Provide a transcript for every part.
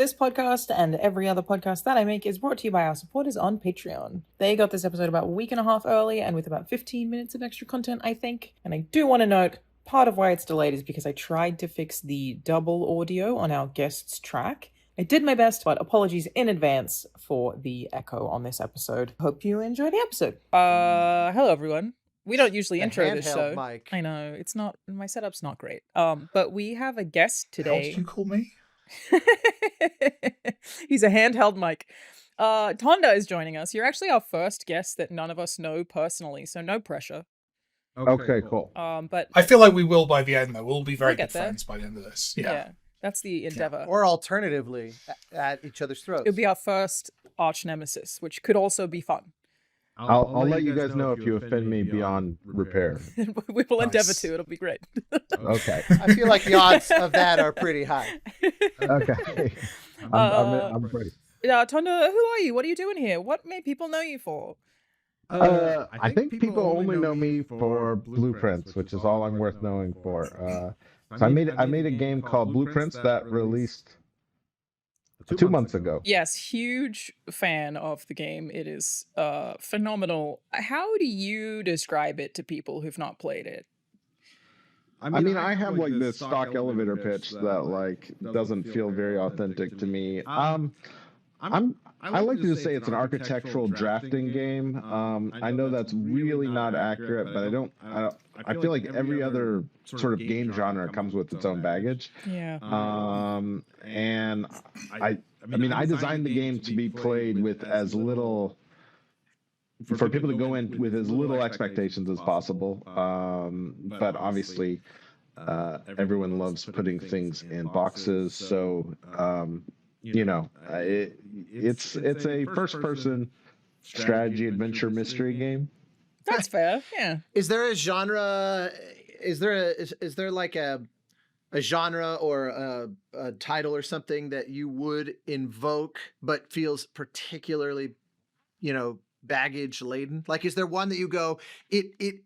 This podcast and every other podcast that I make is brought to you by our supporters on Patreon. They got this episode about a week and a half early and with about 15 minutes of extra content, I think. And I do want to note, part of why it's delayed is because I tried to fix the double audio on our guest's track. I did my best, but apologies in advance for the echo on this episode. Hope you enjoy the episode. Hello everyone. We don't usually intro this show. Mic. I know, it's not, my setup's not great. But we have a guest today. How did you call me? He's a handheld mic. Tonda is joining us. You're actually our first guest that none of us know personally, so no pressure. Okay, cool. But I feel like we will by the end, though. We'll be very We'll get good there. friends by the end of this. Yeah. That's the endeavor. Or alternatively, at each other's throats. It'll be our first arch nemesis, which could also be fun. I'll let you guys know if you offend me beyond repair. We will endeavor Nice. to. It'll be great. Okay. I feel like the odds of that are pretty high. Okay. I'm ready. Tonda, who are you? What are you doing here? What may people know you for? I think people only know me for Blueprints, which is all I'm worth knowing for. So I made a game called Blueprints that released 2 months ago. Yes, huge fan of the game. It is phenomenal. How do you describe it to people who've not played it? I mean, I have like this stock elevator pitch that like doesn't feel very authentic to me. I like to just say it's an architectural drafting game. I know that's really not accurate, but I feel like every other sort of game genre comes with its own baggage. Yeah. And I mean, I designed the game to be played with as little, for people to go in with as little expectations as possible. But obviously, everyone loves putting things in boxes, so it's a first-person strategy adventure mystery game. That's fair. Yeah. Is there a genre? Is there like a genre or a title or something that you would invoke but feels particularly, baggage laden? Like, is there one that you go, it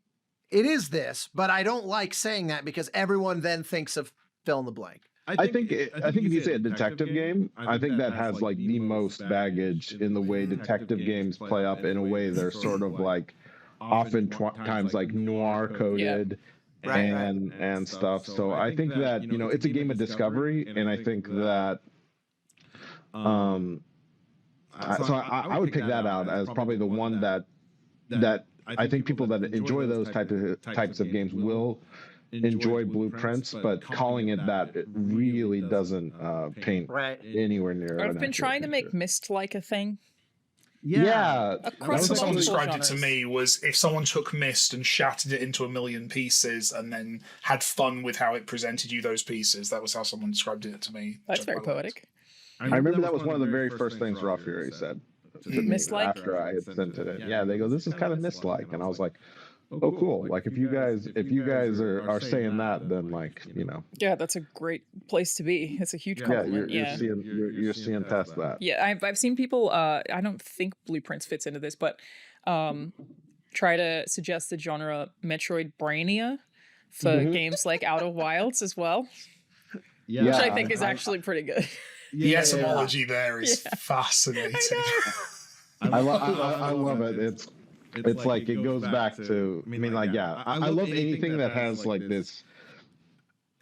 is this, but I don't like saying that because everyone then thinks of fill in the blank. I think if you say a detective game, I think that has like the most baggage in the way detective games play up in a way they're sort of like oftentimes like noir coded and stuff. So I think that it's a game of discovery, and I think that I would pick that out as probably the one that I think people that enjoy those types of games will enjoy Blueprints, but calling it that, it really doesn't paint anywhere near. I've been trying to make Myst like a thing. Yeah. Across How someone multiple described it to genres. me was if someone took Myst and shattered it into a million pieces and then had fun with how it presented you those pieces. That was how someone described it to me. That's very poetic. I remember that was one of the very first things Raw Fury said to me Myst-like? after I had sent it in. Yeah, they go, "This is kind of Myst-like," and I was like, "Oh, cool! Like if you guys are saying that, then like Yeah, that's a great place to be. It's a huge compliment. you're seeing past that." Yeah, I've seen people. I don't think Blueprints fits into this, but try to suggest the genre Metroidvania for games like Outer Wilds as well, which I think is actually pretty good. The etymology there is fascinating. I love it. It's like it goes back to. I mean, like I love anything that has like this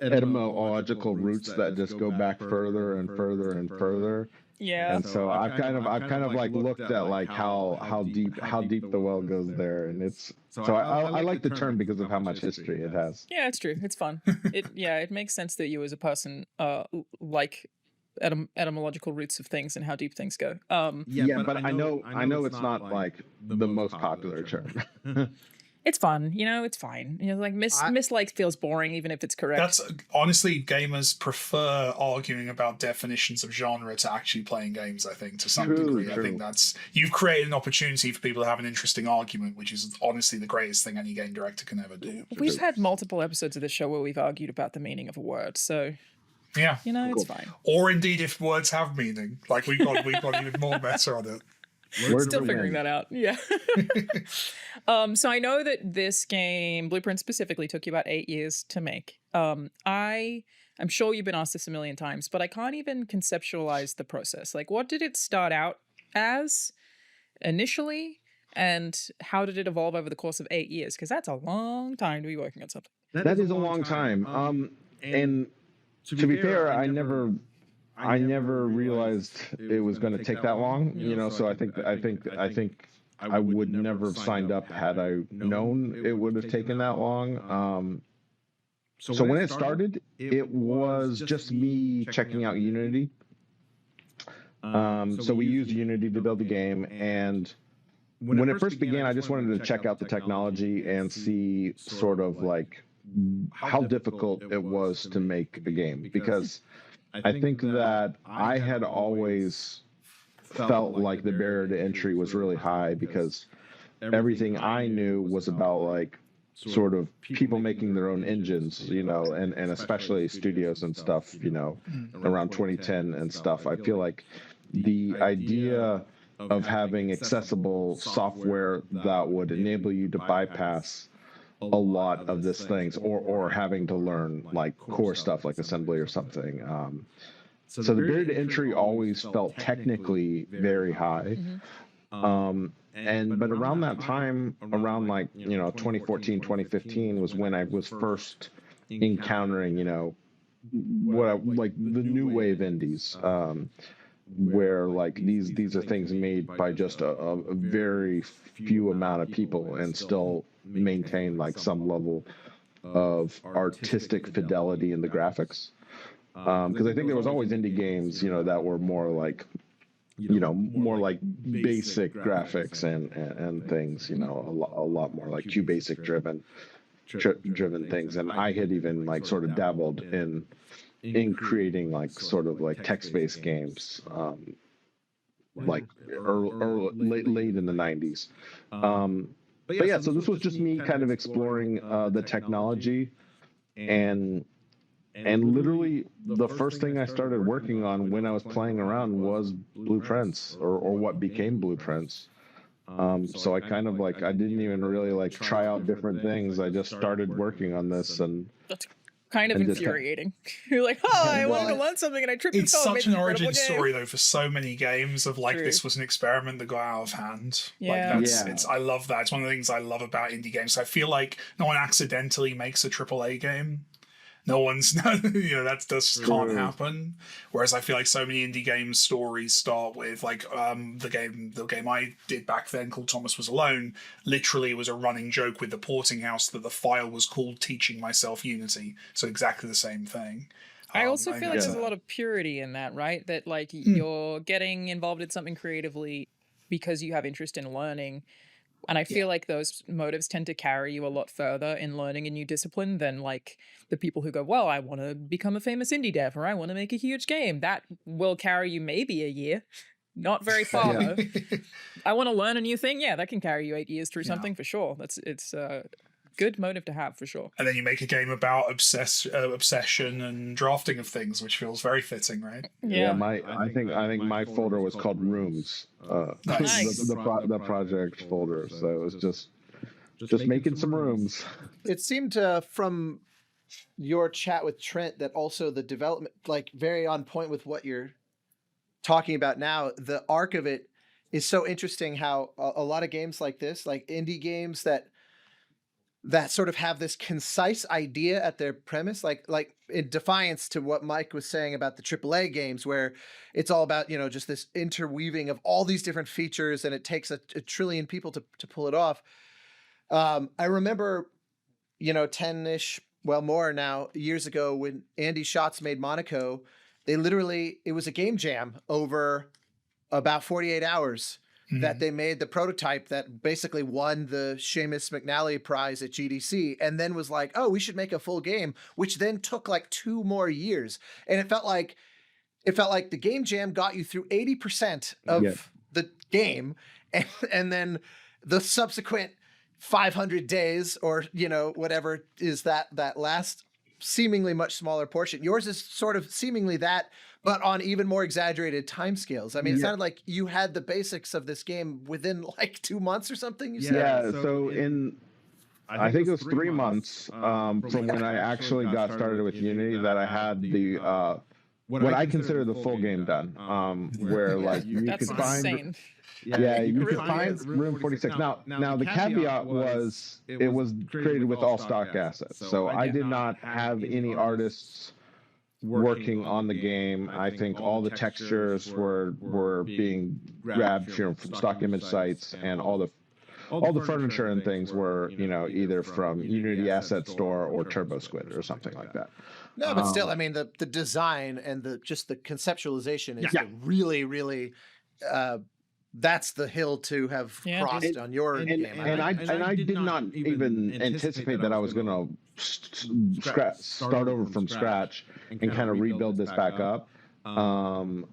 etymological roots that just go back further and further and further. Yeah. And so I've kind of like looked at like how deep the well goes there, and it's so I like the term because of how much history it has. Yeah, it's true. It's fun. It makes sense that you as a person like etymological roots of things and how deep things go. But I know it's not like the most popular term. It's fun, it's fine. Like Myst like feels boring even if it's correct. That's honestly, gamers prefer arguing about definitions of genre to actually playing games, I think, to some degree. I think that's, you've created an opportunity for people to have an interesting argument, which is honestly the greatest thing any game director can ever do. We've had multiple episodes of this show where we've argued about the meaning of a word, so yeah, it's fine. Or indeed if words have meaning. Like we've got even more meta on it. We're still figuring that out. Yeah. So I know that this game, Blueprint specifically, took you about 8 years to make. I I'm sure you've been asked this a million times, but I can't even conceptualize the process. Like, what did it start out as initially, and how did it evolve over the course of 8 years? Because that's a long time to be working on something. That is a long time. And to be fair, I never realized it was going to take that long. You know, so I think I would never have signed up had I known it would have taken that long. So when it started, it was just me checking out Unity. So we used Unity to build the game, and when it first began, I just wanted to check out the technology and see sort of like how difficult it was to make a game, because I think that I had always felt like the barrier to entry was really high, because everything I knew was about like sort of people making their own engines, you know, and especially studios and stuff, you know, around 2010 and stuff. I feel like the idea of having accessible software that would enable you to bypass a lot of these things, or having to learn like core stuff like assembly or something. So the barrier to entry always felt technically very high. But around that time, around like, you know, 2014, 2015 was when I was first encountering, you know, like the new wave indies, where like these are things made by just a very few amount of people and still maintain like some level of artistic fidelity in the graphics. Because I think there was always indie games, you know, that were more like, you know, more like basic graphics and things, you know, a lot more like QBasic driven things. And I had even like sort of dabbled in creating like sort of like text-based games, like late in the 90s. But yeah, so this was just me kind of exploring the technology, and literally the first thing I started working on when I was playing around was Blueprints, or what became Blueprints. So I kind of like, I didn't even really like try out different things. I just started working on this, and that's kind of infuriating. You're like, oh, I wanted to learn something and I tripped and fell. It's such an origin story though for so many games of like, this was an experiment that got out of hand. Yeah. Like it's I love that. It's one of the things I love about indie games. I feel like no one accidentally makes a AAA game. No one's, you know, that just can't happen. Whereas I feel like so many indie game stories start with like the game I did back then called Thomas Was Alone. Literally, was a running joke with the porting house that the file was called Teaching Myself Unity. So exactly the same thing. I also feel like there's a lot of purity in that, right? That like you're getting involved in something creatively because you have interest in learning. And I feel like those motives tend to carry you a lot further in learning a new discipline than like the people who go, well, I want to become a famous indie dev, or I want to make a huge game. That will carry you maybe a year, not very far though. I want to learn a new thing. Yeah, that can carry you 8 years through something for sure. It's good motive to have for sure. And then you make a game about obsession and drafting of things, which feels very fitting, right? Yeah. I think my folder was called Rooms. Nice. The project folder. So it was just making some rooms. It seemed from your chat with Trent that also the development, like very on point with what you're talking about now. The arc of it is so interesting. How a lot of games like this, like indie games that sort of have this concise idea at their premise, like in defiance to what Mike was saying about the AAA games, where it's all about, you know, just this interweaving of all these different features, and it takes a trillion people to pull it off. I remember, you know, 10-ish, well, more now, years ago, when Andy Schatz made Monaco, it was a game jam over about 48 hours. That they made the prototype that basically won the Seamus McNally Prize at GDC, and then was like, oh, we should make a full game, which then took like 2 more years. And it felt like the game jam got you through 80% of the game, and then the subsequent 500 days, or, you know, whatever is that last seemingly much smaller portion. Yours is sort of seemingly that, but on even more exaggerated timescales. I mean, it sounded like you had the basics of this game within like 2 months or something. You said? Yeah. So in I think it was 3 months from when I actually got started with Unity that I had the what I consider the full game done. Where like you That's could find. insane. Yeah, you could really find room 46. Now the caveat was it was created with all stock assets. So I did not have any artists working on the game. I think all the textures were being grabbed from stock image sites, and all the furniture and things were, either from Unity Asset Store or Turbo Squid or something like that. No, but still, I mean, the design and the conceptualization is the really, really that's the hill to have crossed on your game. And I did not even anticipate that I was going to start over from scratch and kind of rebuild this back up,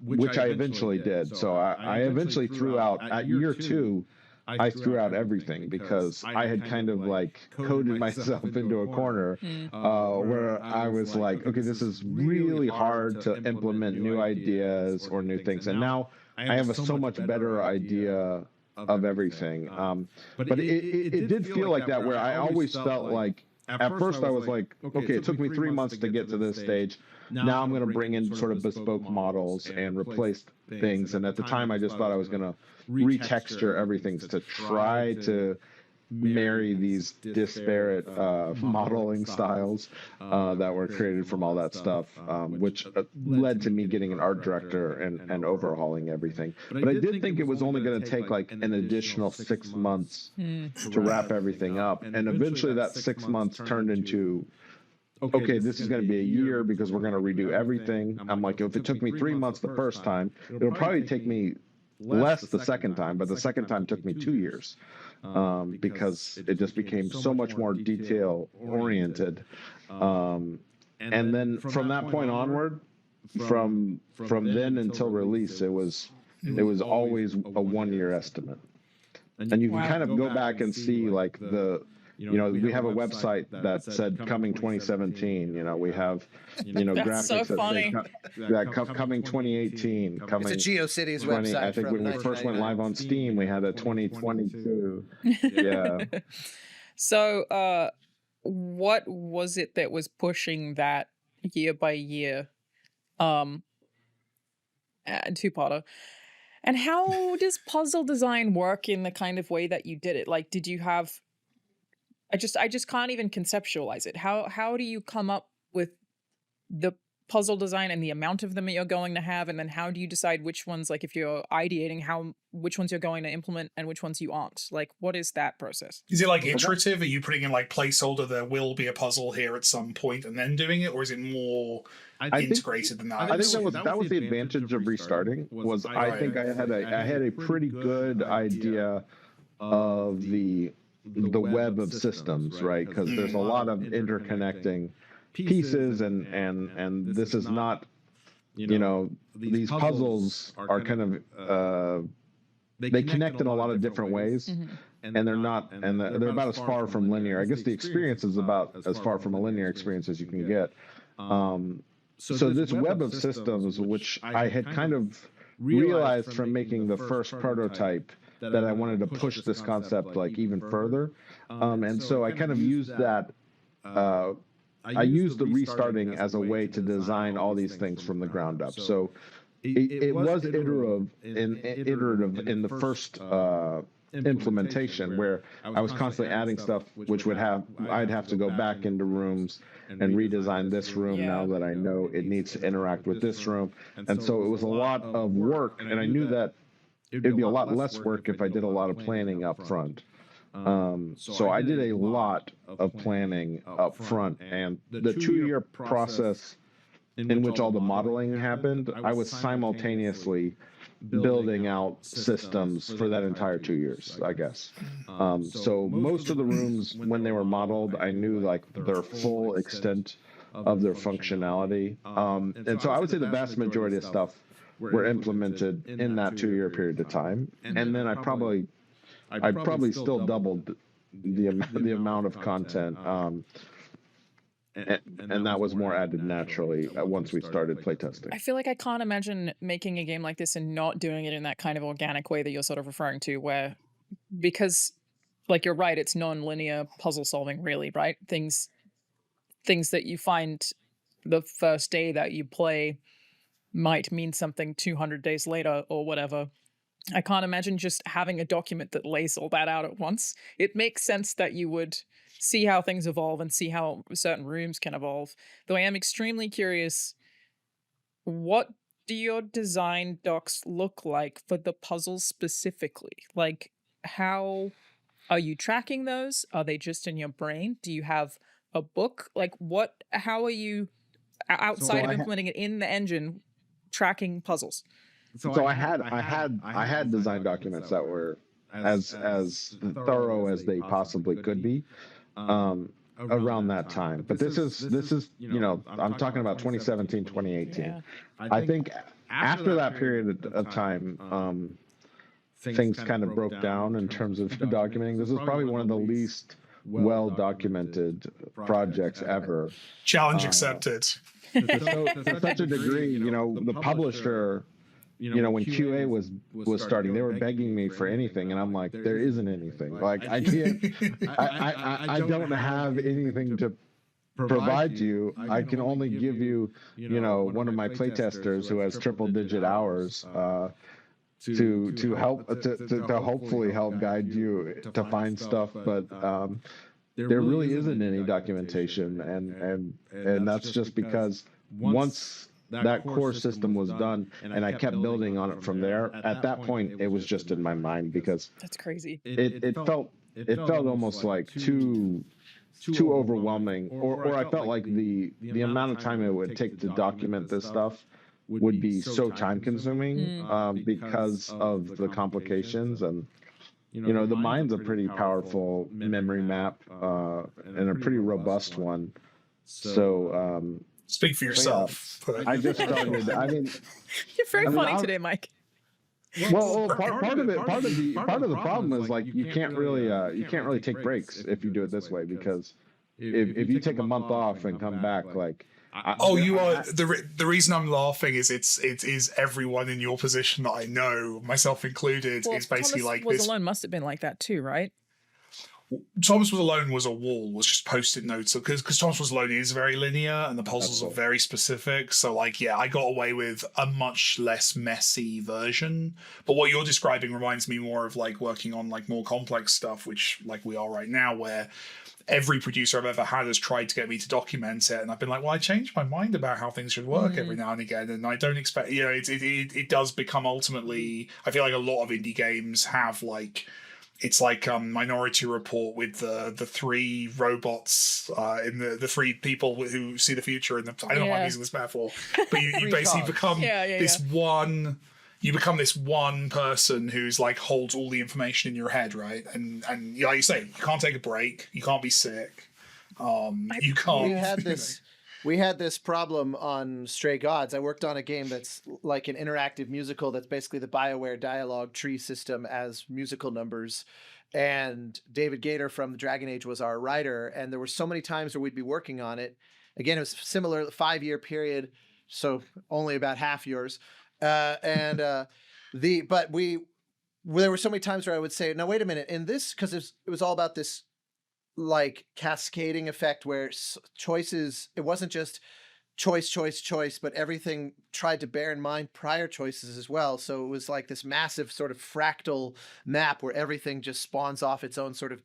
which I eventually did. So I eventually threw out at year 2. I threw out everything because I had kind of like coded myself into a corner where I was like, okay, this is really hard to implement new ideas or new things. And now I have a so much better idea of everything. But it did feel like that, where I always felt like, at first I was like, okay, it took me 3 months to get to this stage. Now I'm going to bring in sort of bespoke models and replace things. And at the time I just thought I was going to retexture everything to try to marry these disparate modeling styles that were created from all that stuff, which led to me getting an art director and overhauling everything. But I did think it was only going to take like an additional 6 months to wrap everything up. And eventually that 6 months turned into, okay, this is going to be a year because we're going to redo everything. I'm like, if it took me 3 months the first time, it'll probably take me less the second time, but the second time took me 2 years. Because it just became so much more detail oriented. And then from that point onward, from then until release, it was always a 1 year estimate. And you can kind of go back and see like we have a website that said coming 2017. We have, graphics so funny. that coming 2018. Coming. It's a GeoCities website. I think when we first went live on Steam, we had a 2022. Yeah. So, what was it that was pushing that year by year? Two-parter. And how does puzzle design work in the kind of way that you did it? Like, did you have? I just can't even conceptualize it. How do you come up with the puzzle design and the amount of them that you're going to have, and then how do you decide which ones, like if you're ideating, which ones you're going to implement and which ones you aren't? Like, what is that process? Is it like iterative? Are you putting in like placeholder, there will be a puzzle here at some point and then doing it, or is it more integrated than that? I think that was the advantage of restarting. I think I had a pretty good idea of the web of systems, right? Because there's a lot of interconnecting pieces, and this is not, these puzzles are kind of they connect in a lot of different ways, and they're not, and they're about as far from linear. I guess the experience is about as far from a linear experience as you can get. So this web of systems, which I had kind of realized from making the first prototype, that I wanted to push this concept like even further. And so I kind of used that. I used the restarting as a way to design all these things from the ground up. So it was iterative in the first implementation, where I was constantly adding stuff, which I'd have to go back into rooms and redesign this room now that I know it needs to interact with this room. And so it was a lot of work, and I knew that it'd be a lot less work if I did a lot of planning up front. So I did a lot of planning up front, and the 2 year process in which all the modeling happened, I was simultaneously building out systems for that entire 2 years, I guess. So most of the rooms, when they were modeled, I knew like their full extent of their functionality. And so I would say the vast majority of stuff were implemented in that 2 year period of time. And then I probably still doubled the amount of content. And that was more added naturally once we started playtesting. I feel like I can't imagine making a game like this and not doing it in that kind of organic way that you're sort of referring to, because like you're right, it's non-linear puzzle solving, really, right? Things that you find the first day that you play might mean something 200 days later or whatever. I can't imagine just having a document that lays all that out at once. It makes sense that you would see how things evolve and see how certain rooms can evolve. Though I am extremely curious, what do your design docs look like for the puzzles specifically? Like, how are you tracking those? Are they just in your brain? Do you have a book? Like, how are you, outside of implementing it in the engine, tracking puzzles? So I had design documents that were as thorough as they possibly could be around that time. But this is I'm talking about 2017, 2018. Yeah. I think after that period of time, things kind of broke down in terms of documenting. This is probably one of the least well documented projects ever. Challenge accepted. To such a degree, the publisher, when QA was starting, they were begging me for anything, and I'm like, there isn't anything. Like, I can't, I don't have anything to provide you. I can only give you, one of my playtesters who has triple-digit hours to help to hopefully help guide you to find stuff, but there really isn't any documentation, and that's just because once that core system was done and I kept building on it from there, at that point it was just in my mind, because That's crazy. it felt almost like too overwhelming, or I felt like the amount of time it would take to document this stuff would be so time consuming because of the complications. And the mind's a pretty powerful memory map and a pretty robust one. So speak for yourself. I just started. I mean, You're very funny today, Mike. Well, part of the problem is, like, you can't really take breaks if you do it this way, because if you take a month off and come back, like. The reason I'm laughing is it is everyone in your position that I know, myself included, is basically Thomas like Was this. Alone must have been like that too, right? Thomas Was Alone was just post-it notes, because Thomas Was Alone is very linear and the puzzles are very specific. So, like, yeah, I got away with a much less messy version. But what you're describing reminds me more of, like, working on, like, more complex stuff, which, like, we are right now, where every producer I've ever had has tried to get me to document it, and I've been like, well, I change my mind about how things should work every now and again, and I don't expect, it does become ultimately, I feel like a lot of indie games have, like, it's like Minority Report with the three robots in the three people who see the future, and I don't know why I'm using this metaphor, but you basically become you become this one person who's, like, holds all the information in your head, right? And like you say, you can't take a break, you can't be sick, you can't. We had this problem on Stray Gods. I worked on a game that's like an interactive musical that's basically the BioWare dialogue tree system as musical numbers. And David Gator from Dragon Age was our writer. And there were so many times where we'd be working on it. Again, it was similar, 5-year period, so only about half yours. But there were so many times where I would say, no, wait a minute. In this, because it was all about this, like, cascading effect where choices, it wasn't just choice, but everything tried to bear in mind prior choices as well. So it was like this massive sort of fractal map where everything just spawns off its own sort of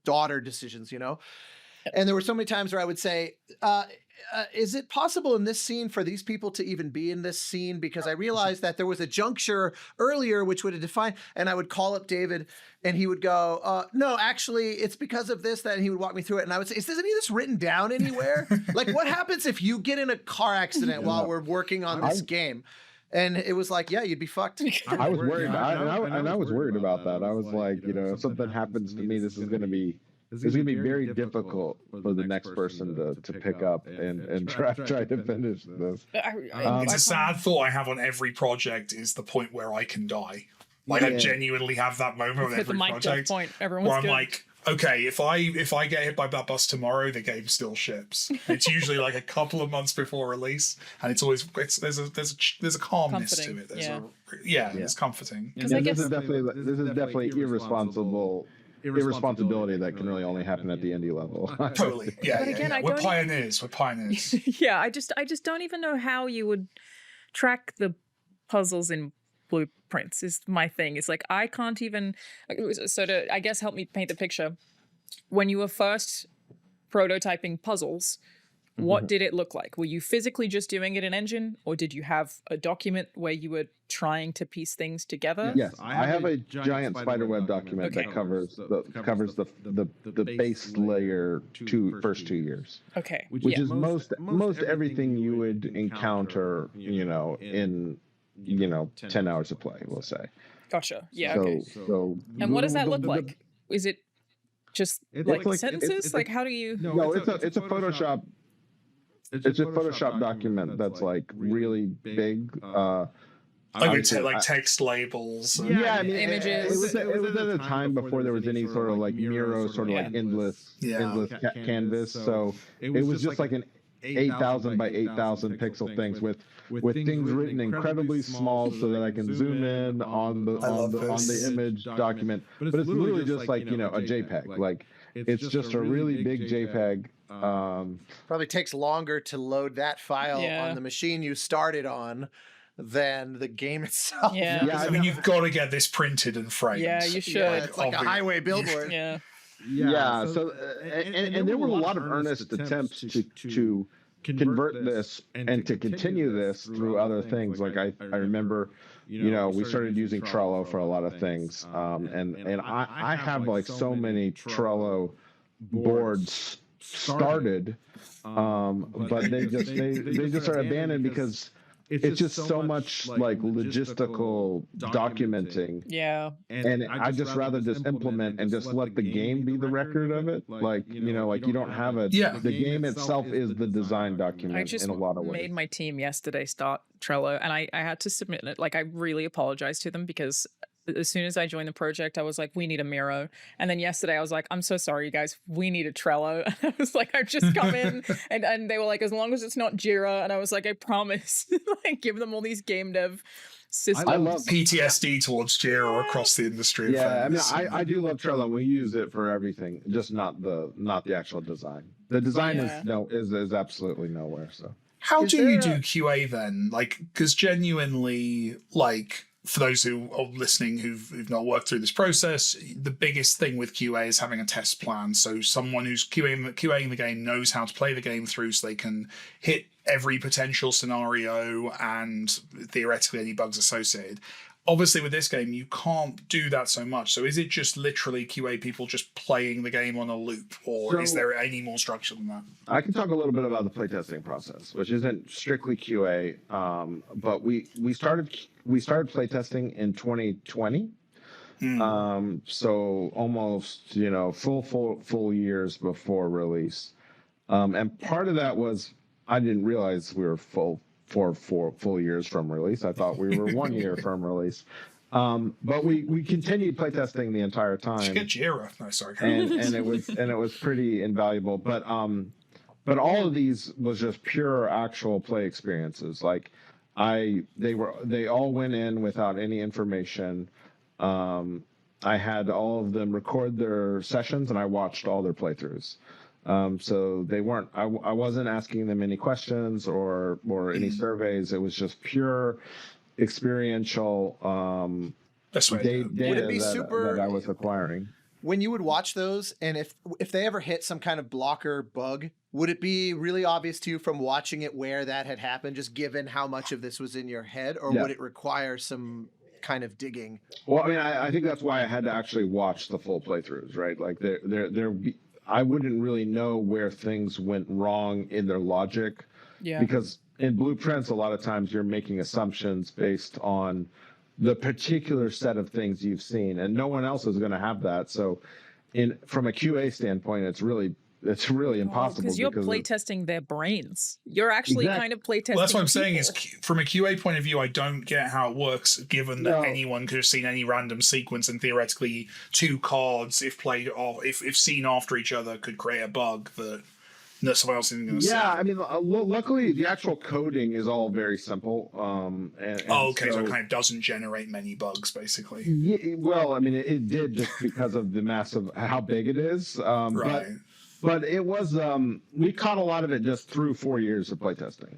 daughter decisions, And there were so many times where I would say, is it possible in this scene for these people to even be in this scene? Because I realized that there was a juncture earlier which would have defined, and I would call up David and he would go, no, actually it's because of this, that, and he would walk me through it. And I would say, is any of this written down anywhere? Like, what happens if you get in a car accident while we're working on this game? And it was like, yeah, you'd be fucked. I was worried. I was worried about that. I was like, if something happens to me, this is going to be very difficult for the next person to pick up and try to finish this. It's a sad thought I have on every project, is the point where I can die. Like, I genuinely have that moment on every project point. where I'm like, okay, if I get hit by that bus tomorrow, the game still ships. It's usually like a couple of months before release, and it's always there's a calmness to it. It's comforting. This is definitely irresponsible irresponsibility that can really only happen at the indie level. Totally. Yeah. But again, I We're don't pioneers. We're pioneers. Yeah, I just don't even know how you would track the puzzles in blueprints is my thing. It's like I can't even so to I guess help me paint the picture. When you were first prototyping puzzles, what did it look like? Were you physically just doing it in Engine, or did you have a document where you were trying to piece things together? Yes, I have a giant spiderweb document that covers the base layer first 2 years. Okay. Which is most everything you would encounter, in 10 hours of play, we'll say. Gotcha. Yeah. So, Okay. So and what does that look like? Is it just like sentences? Like how do you? No, it's a Photoshop. It's a Photoshop document that's like really big. Like text labels. Yeah, I mean, images. It was at a time before there was any sort of like Miro, sort of like endless canvas. So it was just like an 8,000 by 8,000 pixel things with things written incredibly small so that I can zoom in on the image document. But it's literally just like a JPEG. Like it's just a really big JPEG. Probably takes longer to load that file on the machine you started on than the game itself. Yeah. I mean, you've got to get this printed and framed. Yeah, you should. It's like a highway billboard. Yeah. Yeah. So and there were a lot of earnest attempts to convert this and to continue this through other things. Like I remember, we started using Trello for a lot of things. And I have like so many Trello boards started, but they just are abandoned because it's just so much like logistical documenting. Yeah. And I just rather just implement and just let the game be the record of it. Like, like you don't have the game itself is the design document in a lot of ways. I made my team yesterday start Trello, and I had to submit it. Like I really apologized to them because as soon as I joined the project, I was like, we need a Miro. And then yesterday I was like, I'm so sorry, you guys, we need a Trello. And I was like, I've just come in and they were like, as long as it's not Jira. And I was like, I promise. Like give them all these game dev systems. I love PTSD towards Jira across the industry. Yeah, I mean, I do love Trello. We use it for everything, just not the actual design. The design is absolutely nowhere. So how do you do QA then? Like, because genuinely, like, for those who are listening who've not worked through this process, the biggest thing with QA is having a test plan. So someone who's QAing the game knows how to play the game through so they can hit every potential scenario and theoretically any bugs associated. Obviously, with this game, you can't do that so much. So is it just literally QA people just playing the game on a loop, or is there any more structure than that? I can talk a little bit about the playtesting process, which isn't strictly QA, but we started playtesting in 2020. So almost full years before release, and part of that was I didn't realize we were four full years from release. I thought we were 1 year from release. But we continued playtesting the entire time. Get Jira. No, sorry. and it was pretty invaluable. But all of these was just pure actual play experiences. Like they all went in without any information. I had all of them record their sessions and I watched all their playthroughs. So they weren't. I wasn't asking them any questions or any surveys. It was just pure experiential data that I was acquiring. When you would watch those, and if they ever hit some kind of blocker bug, would it be really obvious to you from watching it where that had happened, just given how much of this was in your head, or would it require some kind of digging? Well, I mean, I think that's why I had to actually watch the full playthroughs, right? Like I wouldn't really know where things went wrong in their logic, because in blueprints, a lot of times you're making assumptions based on the particular set of things you've seen, and no one else is going to have that. So, from a QA standpoint, it's really impossible because you're playtesting their brains. You're actually kind of playtesting. Well, that's what I'm saying is, from a QA point of view, I don't get how it works, given that anyone could have seen any random sequence, and theoretically, two cards, if played or if seen after each other, could create a bug that No, someone else isn't going to say. Yeah, I mean, luckily the actual coding is all very simple. Okay, so it kind of doesn't generate many bugs, basically. Yeah, well, I mean, it did just because of the massive how big it is. Right. But it was we caught a lot of it just through 4 years of playtesting.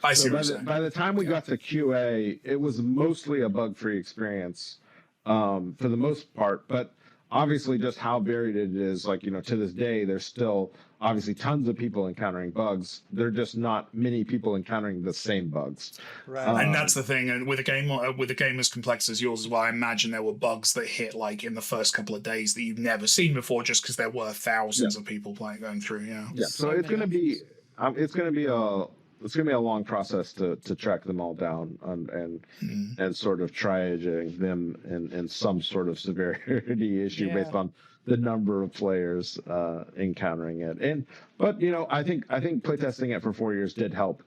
I see So what you're saying. by the time we got to QA, it was mostly a bug-free experience for the most part. But obviously, just how varied it is, like, you know, to this day, there's still obviously tons of people encountering bugs. They're just not many people encountering the same bugs. Right. And that's the thing. And with a game as complex as yours as well, I imagine there were bugs that hit like in the first couple of days that you've never seen before, just because there were thousands of people going through. Yeah. So it's going to be a long process to track them all down and sort of triaging them in some sort of severity issue based on the number of players encountering it. But you know, I think playtesting it for 4 years did help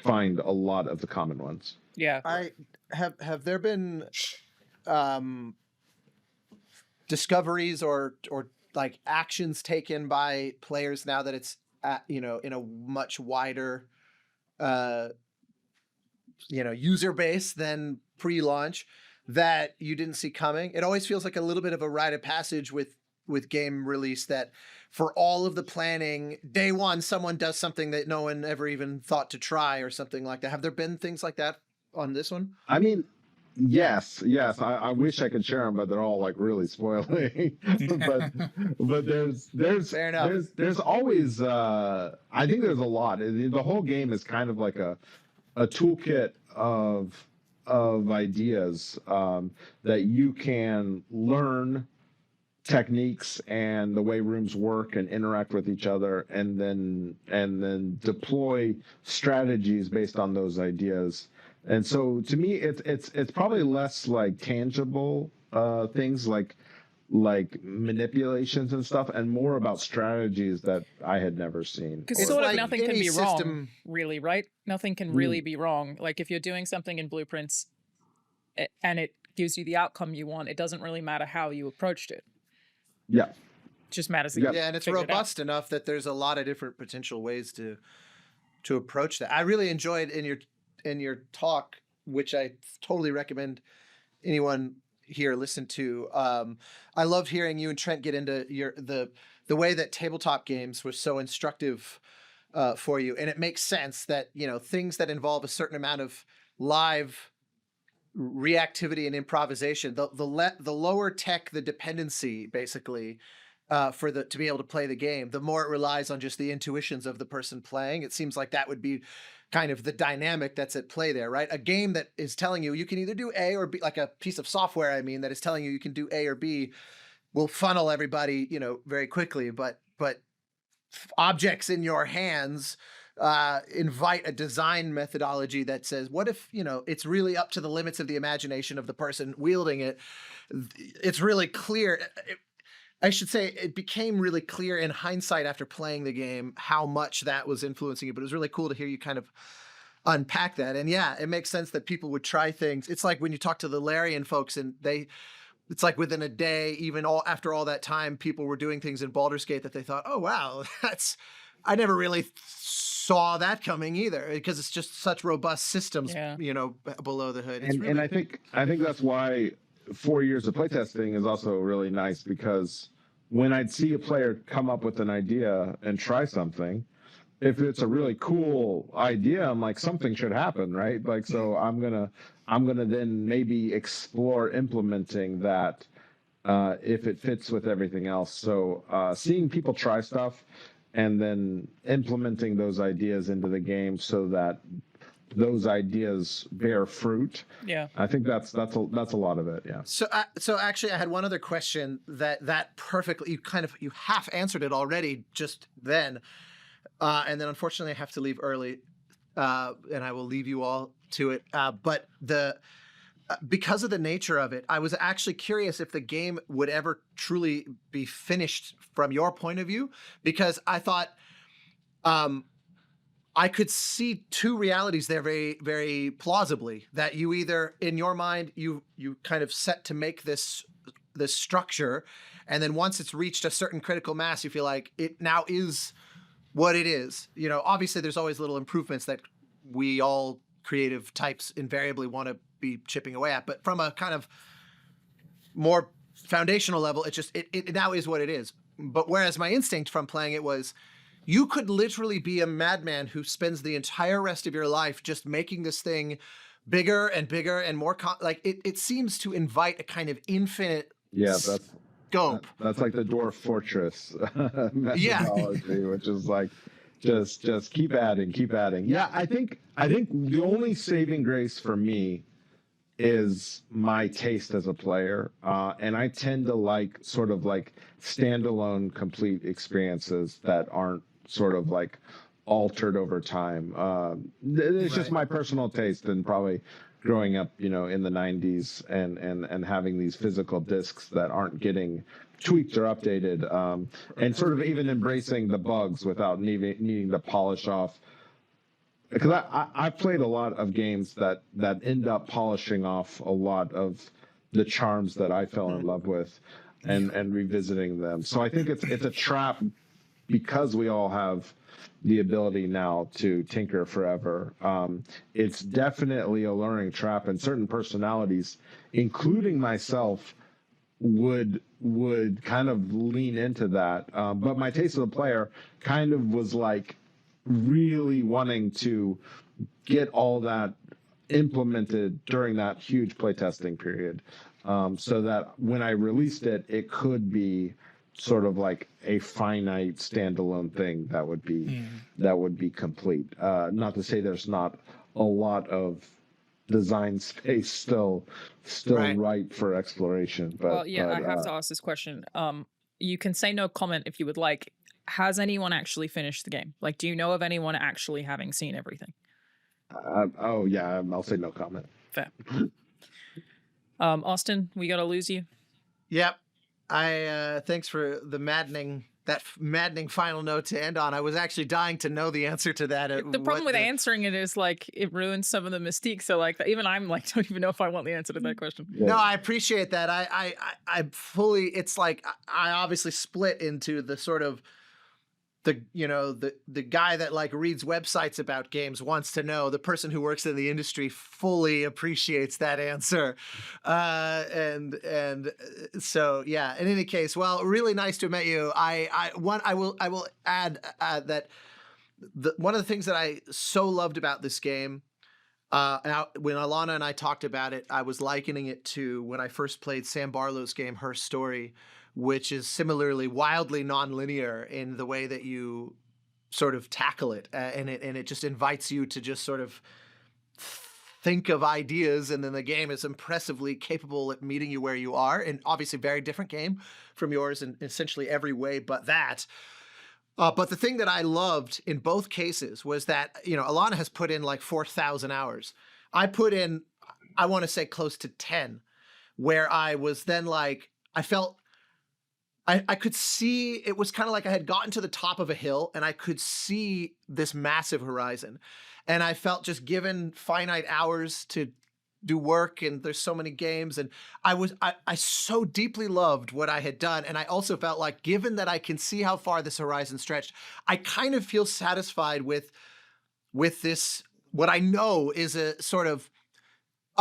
find a lot of the common ones. Yeah. I have there been discoveries or like actions taken by players now that it's in a much wider user base than pre-launch that you didn't see coming? It always feels like a little bit of a rite of passage with game release, that for all of the planning, day one, someone does something that no one ever even thought to try or something like that. Have there been things like that on this one? I mean, yes. I wish I could share them, but they're all like really spoiling. but there's Fair enough. There's always I think there's a lot. The whole game is kind of like a toolkit of ideas that you can learn techniques and the way rooms work and interact with each other, and then deploy strategies based on those ideas. And so to me, it's probably less like tangible things like manipulations and stuff, and more about strategies that I had never seen. Because It's sort of like nothing can any be wrong, system- really, right? Nothing can really be wrong. Like if you're doing something in Blueprints and it gives you the outcome you want, it doesn't really matter how you approached it. Yeah. It just matters that Yeah. you Yeah, and it's figured it out. robust enough that there's a lot of different potential ways to approach that. I really enjoyed in your talk, which I totally recommend anyone here listen to. I loved hearing you and Trent get into the way that tabletop games was so instructive for you, and it makes sense that things that involve a certain amount of live reactivity and improvisation, the lower tech the dependency basically to be able to play the game, the more it relies on just the intuitions of the person playing. It seems like that would be kind of the dynamic that's at play there, right? A game that is telling you can either do A or B, like a piece of software, I mean, that is telling you can do A or B, will funnel everybody, very quickly. But objects in your hands invite a design methodology that says, what if, it's really up to the limits of the imagination of the person wielding it? It's really clear. I should say it became really clear in hindsight after playing the game how much that was influencing you, but it was really cool to hear you kind of unpack that. And yeah, it makes sense that people would try things. It's like when you talk to the Larian folks and it's like within a day, even after all that time, people were doing things in Baldur's Gate that they thought, oh, wow, I never really saw that coming either, because it's just such robust systems, below the hood. And I think that's why 4 years of playtesting is also really nice, because when I'd see a player come up with an idea and try something, if it's a really cool idea, I'm like, something should happen, right? Like, so I'm gonna then maybe explore implementing that if it fits with everything else. So seeing people try stuff and then implementing those ideas into the game so that those ideas bear fruit. Yeah, I think that's a lot of it. Yeah. So actually, I had one other question that perfectly you half answered it already just then, and then unfortunately I have to leave early, and I will leave you all to it. But because of the nature of it, I was actually curious if the game would ever truly be finished from your point of view, because I thought. I could see two realities there very, very plausibly, that you either, in your mind, you kind of set to make this structure, and then once it's reached a certain critical mass, you feel like it now is what it is. You know, obviously there's always little improvements that we all creative types invariably want to be chipping away at, but from a kind of more foundational level, it now is what it is. But whereas my instinct from playing it was, you could literally be a madman who spends the entire rest of your life just making this thing bigger and bigger and more like it seems to invite a kind of infinite scope. That's like the Dwarf Fortress methodology, which is like just keep adding. Yeah, I think the only saving grace for me is my taste as a player, and I tend to like sort of like standalone complete experiences that aren't sort of like altered over time. It's just my personal taste, and probably growing up, you know, in the 90s and having these physical discs that aren't getting tweaked or updated, and sort of even embracing the bugs without needing to polish off. Because I've played a lot of games that end up polishing off a lot of the charms that I fell in love with, and revisiting them. So I think it's a trap, because we all have the ability now to tinker forever. It's definitely a learning trap, and certain personalities, including myself, would kind of lean into that. But my taste as a player kind of was like really wanting to get all that implemented during that huge playtesting period, so that when I released it, it could be sort of like a finite standalone thing that would be complete. Not to say there's not a lot of design space still ripe for exploration. But I have to ask this question. You can say no comment if you would like. Has anyone actually finished the game? Like, do you know of anyone actually having seen everything? I'll say no comment. Fair. Austin, we gotta lose you. Yep. Thanks for the maddening final note to end on. I was actually dying to know the answer to that. The problem with answering it is like it ruins some of the mystique. So like even I'm like don't even know if I want the answer to that question. No, I appreciate that. I fully. It's like I obviously split into the sort of the guy that like reads websites about games wants to know. The person who works in the industry fully appreciates that answer. And so, yeah, in any case, well, really nice to have met you. I will add that one of the things that I so loved about this game, when Alana and I talked about it, I was likening it to when I first played Sam Barlow's game, Her Story, which is similarly wildly nonlinear in the way that you sort of tackle it, and it just invites you to just sort of think of ideas, and then the game is impressively capable at meeting you where you are. And obviously, very different game from yours in essentially every way, but that. But the thing that I loved in both cases was that Alana has put in like 4,000 hours. I put in, I want to say close to 10, where I was then like I felt. I could see, it was kind of like I had gotten to the top of a hill and I could see this massive horizon. And I felt just given finite hours to do work, and there's so many games, and I so deeply loved what I had done. And I also felt like, given that I can see how far this horizon stretched, I kind of feel satisfied with this, what I know is a sort of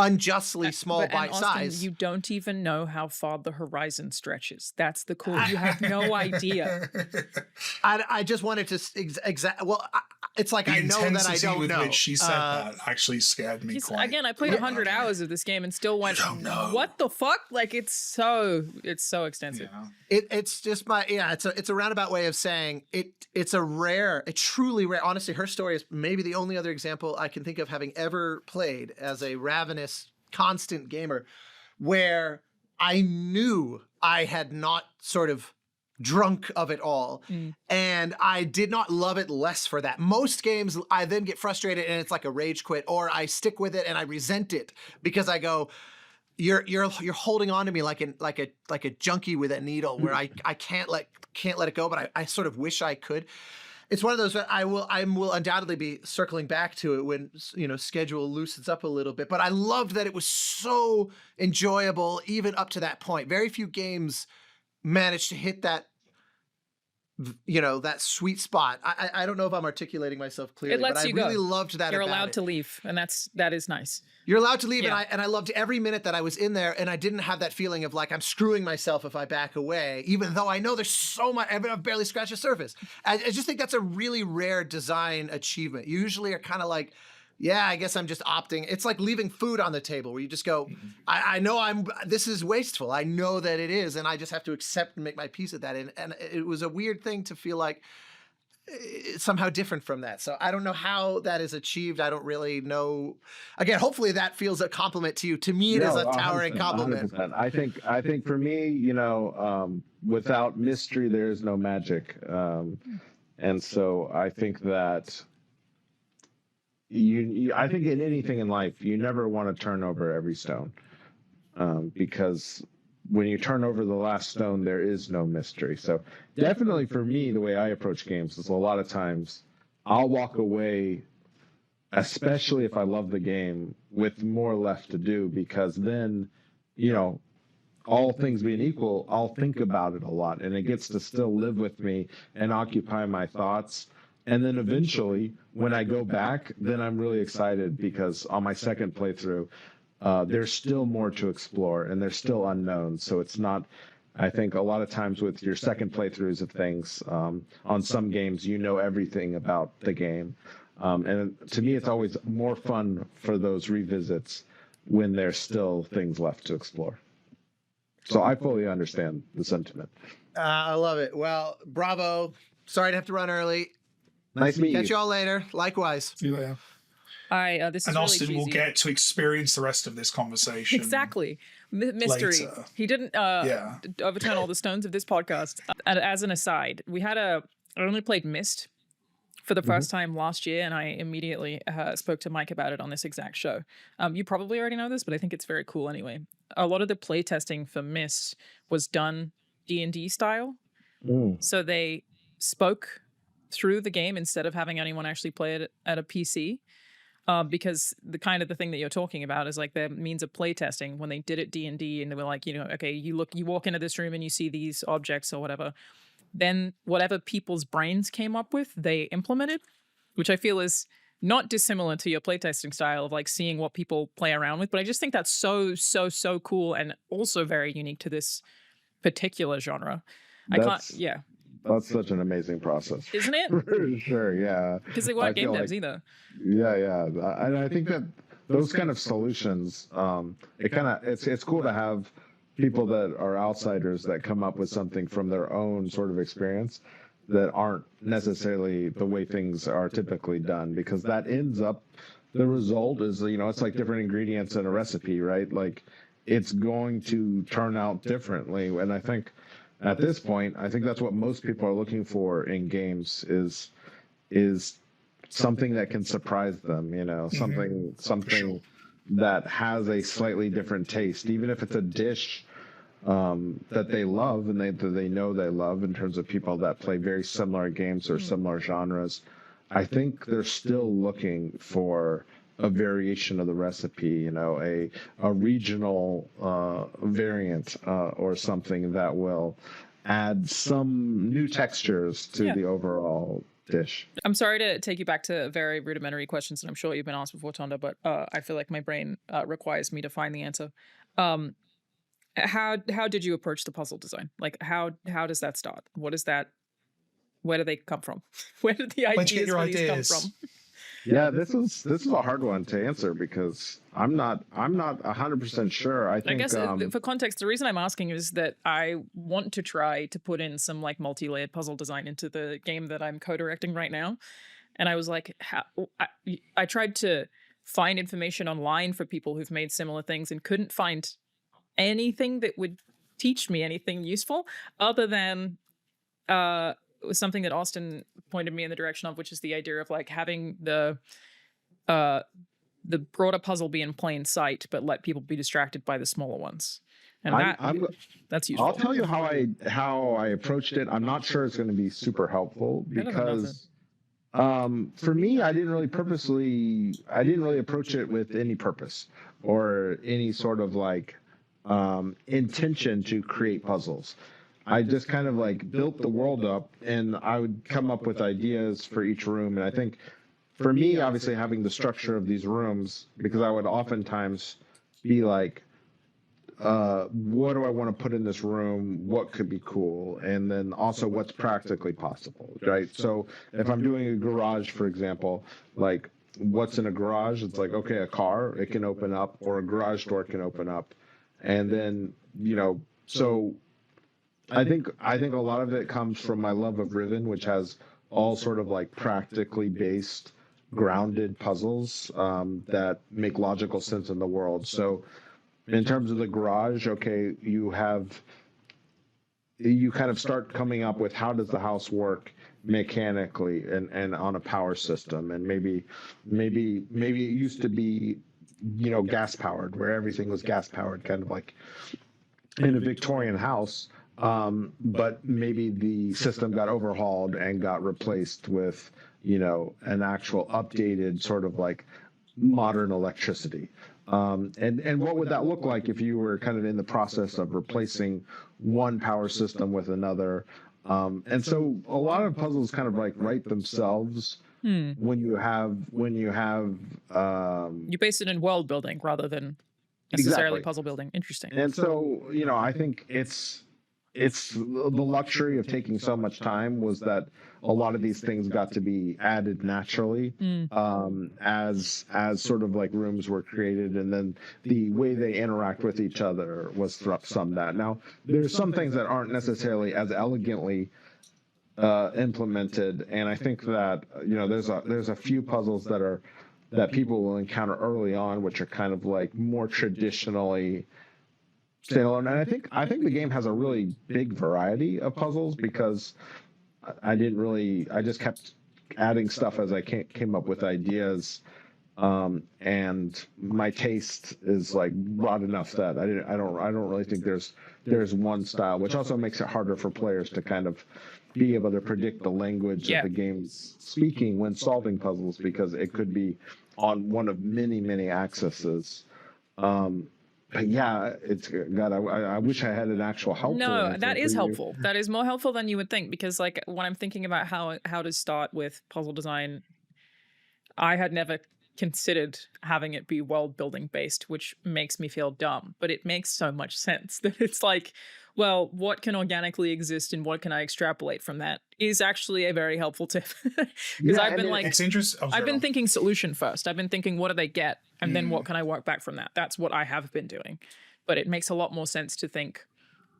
unjustly small bite size. You don't even know how far the horizon stretches. That's the cool. You have no idea. I just wanted to well, it's like I know that I don't with know. Which she said that actually scared me quite. Again, I played 100 hours of this game and still went, what the fuck? Like it's so extensive. Yeah. It's just it's a roundabout way of saying it's a truly rare. Honestly, Her Story is maybe the only other example I can think of having ever played as a ravenous constant gamer where I knew I had not sort of drunk of it all. And I did not love it less for that. Most games I then get frustrated and it's like a rage quit, or I stick with it and I resent it because I go, you're holding on to me like a junkie with a needle where I can't let it go, but I sort of wish I could. It's one of those that I will undoubtedly be circling back to it when schedule loosens up a little bit. But I loved that it was so enjoyable even up to that point. Very few games managed to hit that that sweet spot. I don't know if I'm articulating myself clearly, lets but I you really go. loved that. You're about allowed it. to leave, and that is nice. You're allowed to leave, Yeah. and I loved every minute that I was in there, and I didn't have that feeling of like I'm screwing myself if I back away, even though I know there's so much. I've barely scratched the surface. I just think that's a really rare design achievement. You usually are kind of like, yeah, I guess I'm just opting. It's like leaving food on the table where you just go, I know this is wasteful. I know that it is, and I just have to accept and make my peace with that. And it was a weird thing to feel like it's somehow different from that. So I don't know how that is achieved. I don't really know. Again, hopefully that feels a compliment to you. To me, it is a towering 100%, compliment. 100%. I think for me, without mystery, there is no magic. And so I think that I think in anything in life, you never want to turn over every stone, because when you turn over the last stone, there is no mystery. So definitely for me, the way I approach games is a lot of times I'll walk away, especially if I love the game, with more left to do, because then, all things being equal, I'll think about it a lot, and it gets to still live with me and occupy my thoughts. And then eventually, when I go back, then I'm really excited because on my second playthrough, there's still more to explore and there's still unknowns. So it's not, I think a lot of times with your second playthroughs of things, on some games, everything about the game. And to me, it's always more fun for those revisits when there's still things left to explore. So I fully understand the sentiment. I love it. Well, bravo. Sorry to have to run early. Nice to meet you. Catch y'all later. Likewise. See you later. This is And really Austin will cheesy. get to experience the rest of this conversation. Exactly. Mystery. later. He didn't overturn all the stones of this podcast. And as an aside, I only played Myst for the first time last year, and I immediately spoke to Mike about it on this exact show. You probably already know this, but I think it's very cool anyway. A lot of the playtesting for Myst was done D&D style. So they spoke through the game instead of having anyone actually play it at a PC. Because the thing that you're talking about is like their means of playtesting when they did it D&D, and they were like, okay, you walk into this room and you see these objects or whatever. Then whatever people's brains came up with, they implemented, which I feel is not dissimilar to your playtesting style of like seeing what people play around with. But I just think that's so cool and also very unique to this particular genre. That's such an amazing process. Isn't it? For sure, yeah. Because they weren't game devs either. Yeah. And I think that those kind of solutions, it's cool to have people that are outsiders that come up with something from their own sort of experience that aren't necessarily the way things are typically done, because that ends up, the result is, it's like different ingredients in a recipe, right? Like it's going to turn out differently. And I think at this point, I think that's what most people are looking for in games is something that can surprise them, something that has a slightly different taste, even if it's a dish that they love and they know they love, in terms of people that play very similar games or similar genres. I think they're still looking for a variation of the recipe, a regional variant or something that will add some new textures to the overall dish. I'm sorry to take you back to very rudimentary questions, and I'm sure you've been asked before, Tonda, but I feel like my brain requires me to find the answer. How did you approach the puzzle design? Like how does that start? What is that? Where do they come from? Where did the ideas for these come from? Yeah, this is a hard one to answer because I'm not 100% sure. I guess for context, the reason I'm asking is that I want to try to put in some like multi-layered puzzle design into the game that I'm co-directing right now, and I was like, I tried to find information online for people who've made similar things and couldn't find anything that would teach me anything useful other than something that Austin pointed me in the direction of, which is the idea of like having the broader puzzle be in plain sight, but let people be distracted by the smaller ones. And that's useful. I'll tell you how I approached it. I'm not sure it's going to be super helpful because for me, I didn't really approach it with any purpose or any sort of like intention to create puzzles. I just kind of like built the world up, and I would come up with ideas for each room. And I think for me, obviously having the structure of these rooms, because I would oftentimes be like, what do I want to put in this room? What could be cool? And then also what's practically possible, right? So if I'm doing a garage, for example, like what's in a garage? It's like, okay, a car, it can open up, or a garage door can open up. And then, so I think a lot of it comes from my love of Riven, which has all sort of like practically based, grounded puzzles that make logical sense in the world. So in terms of the garage, okay, you kind of start coming up with how does the house work mechanically and on a power system, and maybe it used to be gas powered, where everything was gas powered, kind of like in a Victorian house. But maybe the system got overhauled and got replaced with, an actual updated sort of like modern electricity. And what would that look like if you were kind of in the process of replacing one power system with another? And so a lot of puzzles kind of like write themselves when you have you base it in world building rather than necessarily exactly. puzzle building. Interesting. And so, I think it's the luxury of taking so much time was that a lot of these things got to be added naturally as sort of like rooms were created, and then the way they interact with each other was some that. Now, there's some things that aren't necessarily as elegantly implemented, and I think that there's a few puzzles that people will encounter early on, which are kind of like more traditionally standalone. And I think the game has a really big variety of puzzles, because I just kept adding stuff as I came up with ideas, and my taste is like broad enough that I don't really think there's one style, which also makes it harder for players to kind of be able to predict the language that the game's speaking when solving puzzles, because it could be on one of many axes. But yeah, it's God. I wish I had an actual helpful. No, that is helpful. That is more helpful than you would think, because like when I'm thinking about how to start with puzzle design, I had never considered having it be world building based, which makes me feel dumb. But it makes so much sense that it's like, well, what can organically exist and what can I extrapolate from that is actually a very helpful tip. Because I've been like, it's interesting. I've been thinking solution first. I've been thinking, what do they get? And then what can I work back from that? That's what I have been doing. But it makes a lot more sense to think,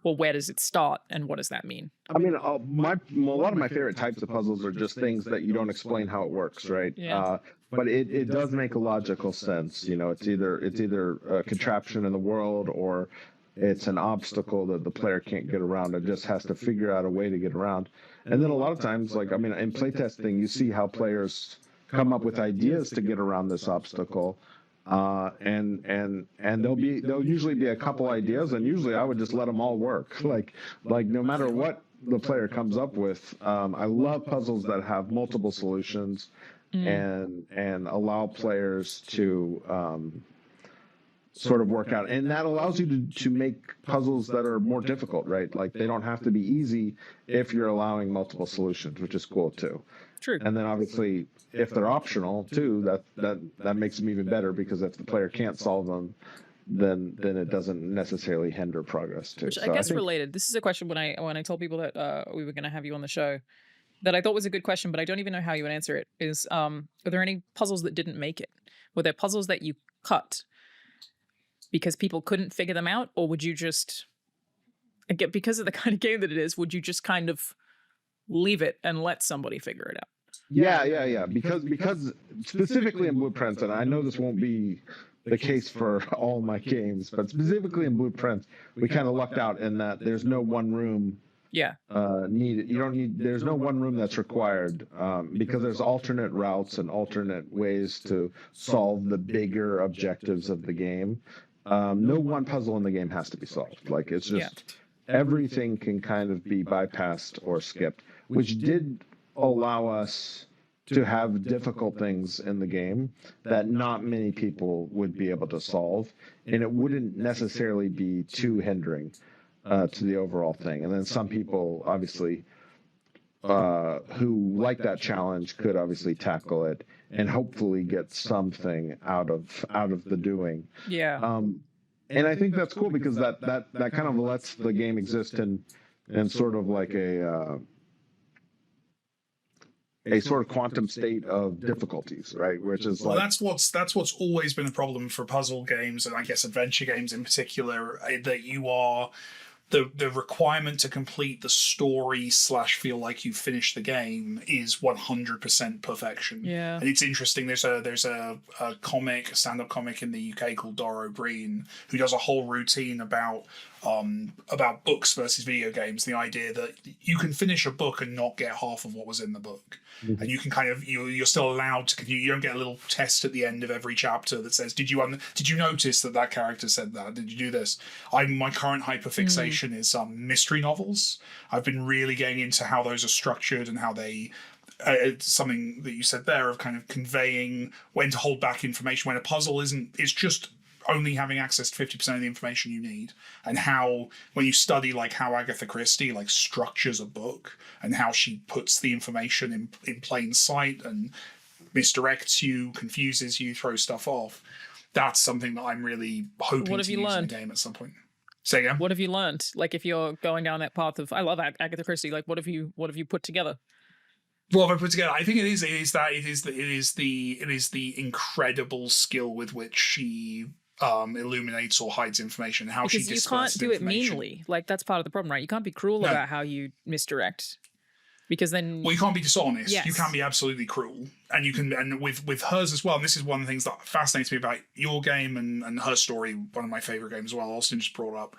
well, where does it start and what does that mean? I mean, a lot of my favorite types of puzzles are just things that you don't explain how it works, right? Yeah. But it does make a logical sense. It's either a contraption in the world, or it's an obstacle that the player can't get around. It just has to figure out a way to get around. And then a lot of times, like, I mean, in playtesting, you see how players come up with ideas to get around this obstacle. And there'll usually be a couple ideas, and usually I would just let them all work. Like no matter what the player comes up with, I love puzzles that have multiple solutions and allow players to sort of work out, and that allows you to make puzzles that are more difficult, right? Like they don't have to be easy if you're allowing multiple solutions, which is cool too. True. And then obviously, if they're optional too, that makes them even better, because if the player can't solve them, then it doesn't necessarily hinder progress too. Which I guess related. This is a question when I told people that we were going to have you on the show, that I thought was a good question, but I don't even know how you would answer it. Is are there any puzzles that didn't make it? Were there puzzles that you cut because people couldn't figure them out, or would you just, again, because of the kind of game that it is, would you just kind of leave it and let somebody figure it out? Yeah. Because specifically in Blueprints, and I know this won't be the case for all my games, but specifically in Blueprints, we kind of lucked out in that there's no one room needed. There's no one room that's required, because there's alternate routes and alternate ways to solve the bigger objectives of the game. No one puzzle in the game has to be solved. Like, it's just everything can kind of be bypassed or skipped, which did allow us to have difficult things in the game that not many people would be able to solve, and it wouldn't necessarily be too hindering. to the overall thing. And then some people obviously who like that challenge could obviously tackle it and hopefully get something out of the doing. Yeah. And I think that's cool because that kind of lets the game exist in sort of like a sort of quantum state of difficulties, right? Which is well, like that's what's always been a problem for puzzle games, and I guess adventure games in particular, that you are the requirement to complete the story / feel like you finished the game is 100% perfection. Yeah. And it's interesting. There's a comic, a stand-up comic in the UK called Doro Breen, who does a whole routine about books versus video games. The idea that you can finish a book and not get half of what was in the book. Mm-hmm. And you can kind of you're still allowed to continue. You don't get a little test at the end of every chapter that says, did you notice that character said that? Did you do this? My current hyperfixation is mystery novels. I've been really getting into how those are structured and how they something that you said there of kind of conveying when to hold back information when a puzzle is just only having access to 50% of the information you need, and how when you study like how Agatha Christie like structures a book and how she puts the information in plain sight and misdirects you, confuses you, throws stuff off, that's something that I'm really hoping to use in the game at some point. Say again? What have you learned? Like if you're going down that path of, I love Agatha Christie, like what have you put together? What have I put together? I think it is the incredible skill with which she illuminates or hides information, how because she discusses you can't do it meanly. Like that's part of the problem, right? You can't be cruel about how you misdirect, because then you can't be dishonest. Yes. You can be absolutely cruel, and you can. And with hers as well. And this is one of the things that fascinates me about your game and her story. One of my favorite games as well. Austin just brought up,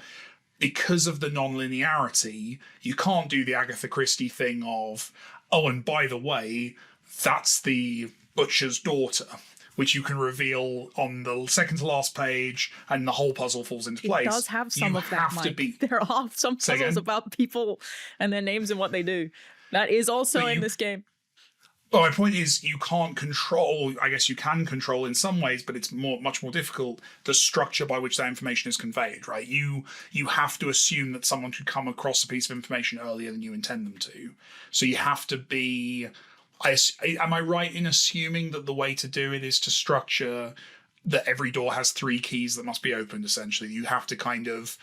because of the non-linearity, you can't do the Agatha Christie thing of, oh, and by the way, that's the butcher's daughter, which you can reveal on the second to last page, and the whole puzzle falls into place. It does have some of that, Mike. There are some puzzles about people and their names and what they do. That is also in this game. Well, my point is, you can't control, I guess you can control in some ways, but it's much more difficult, the structure by which that information is conveyed, right? You have to assume that someone could come across a piece of information earlier than you intend them to. So you have to be... am I right in assuming that the way to do it is to structure that every door has 3 keys that must be opened, essentially? You have to kind of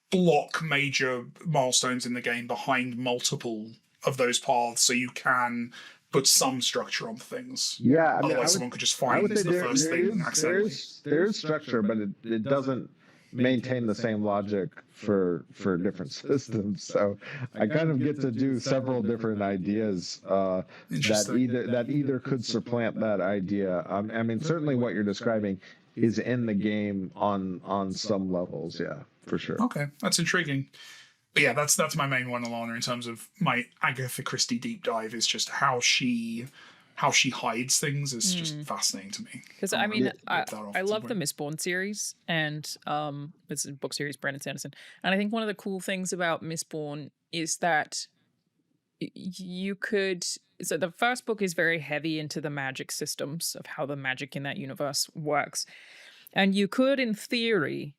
block major milestones in the game behind multiple of those paths so you can put some structure on things. Yeah, I mean, otherwise someone could just find the first thing accidentally. There is structure, but it doesn't maintain the same logic for different systems. So I kind of get to do several different ideas that either could supplant that idea. I mean, certainly what you're describing is in the game on some levels. Yeah, for sure. Okay, that's intriguing. But yeah, that's my main one, Alana, in terms of my Agatha Christie deep dive, is just how she hides things is just fascinating to me. Because I mean, I love the Mistborn series, and it's a book series, Brandon Sanderson. And I think one of the cool things about Mistborn is that you could... So the first book is very heavy into the magic systems of how the magic in that universe works. And you could, in theory,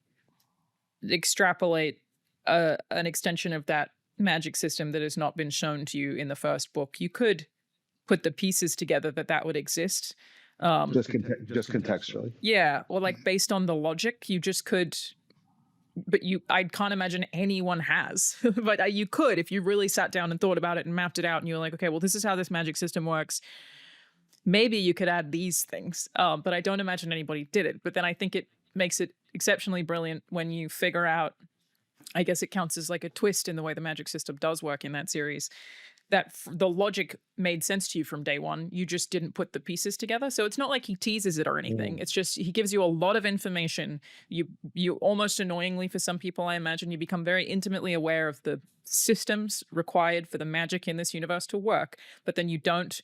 extrapolate an extension of that magic system that has not been shown to you in the first book. You could put the pieces together that would exist. Just contextually. Yeah, or like based on the logic, you just could... But I can't imagine anyone has. But you could, if you really sat down and thought about it and mapped it out, and you were like, okay, well, this is how this magic system works. Maybe you could add these things. But I don't imagine anybody did it. But then I think it makes it exceptionally brilliant when you figure out, I guess it counts as like a twist in the way the magic system does work in that series, that the logic made sense to you from day one. You just didn't put the pieces together. So it's not like he teases it or anything. It's just he gives you a lot of information. You almost annoyingly, for some people, I imagine, you become very intimately aware of the systems required for the magic in this universe to work. But then you don't